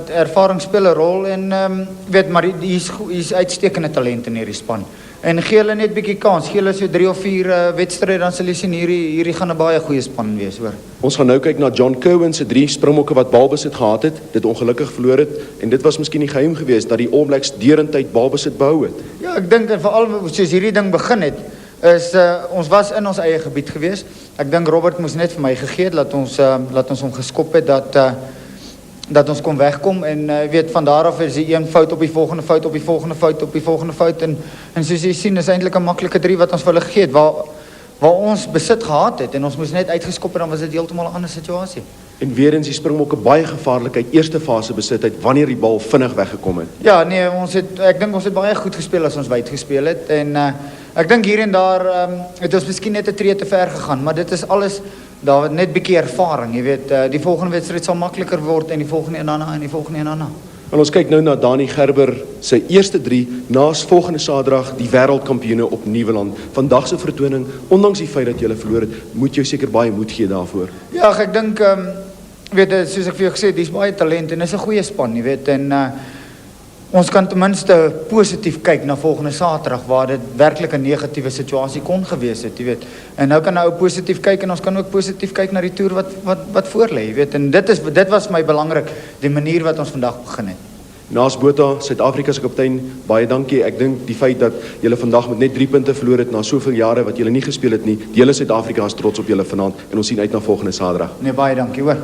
ervaring speel 'n rol en weet maar hier's uitstekende talente in hierdie span. En gee hulle net bietjie kans, gee hulle so 3 of 4 wedstryde, dan sal jy sien hierdie gaan 'n baie goeie span wees, hoor. Ons gaan nou kyk na John Cowan se 3 Springbokke wat balbesit gehad het, dit ongelukkig verloor het en dit was miskien die geheim geweest dat die All Blacks deurentyd balbesit behou het. Ja, ek dink en veral soos hierdie ding begin het, is ons was in ons eie gebied geweest. Ek dink Robert moes net vir my gegee het dat ons hom geskop het dat ons kon wegkom en weet van daar af is die een fout op die volgende fout op die volgende fout op die volgende fout en soos jy sien is eintlik 'n maklike 3 wat ons vir hulle gegee het waar ons besit gehad het en ons moes net uitgeskop en dan was dit heeltemal 'n ander situasie. En weer eens die Springbokke baie gevaarlik uit eerste fase besit het wanneer die bal vinnig weggekom het. Ja, nee, ek dink ons het baie goed gespeel as ons wyd gespeel het en ek dink hier en daar het ons miskien net 'n tree te ver gegaan, maar dit is alles daar net bietjie ervaring, jy weet, die volgende wedstryd sal makliker word en die volgende en daarna en die volgende en daarna. En ons kyk nou na Dani Gerber sy eerste 3 naas volgende Saterdag die wêreldkampioene op Nieuweland. Vandag se vertoning, ondanks die feit dat jy verloor het, moet jy seker baie moed gee daarvoor. Ja, ek dink weet soos ek vir jou gesê het, dis baie talent en dis 'n goeie span, jy weet, en ons kan ten minste positief kyk na volgende Saterdag waar dit werklik 'n negatiewe situasie kon gewees het, jy weet. En nou kan nou positief kyk en ons kan ook positief kyk na die toer wat voor lê, jy weet. En dit was my belangrik, die manier wat ons vandag begin het. Naas Botha, Suid-Afrika se kaptein, baie dankie. Ek dink die feit dat julle vandag met net 3 punte verloor het na soveel jare wat julle nie gespeel het nie, die hele Suid-Afrika is trots op julle vanaand en ons sien uit na volgende Saterdag. Nee, baie dankie, hoor.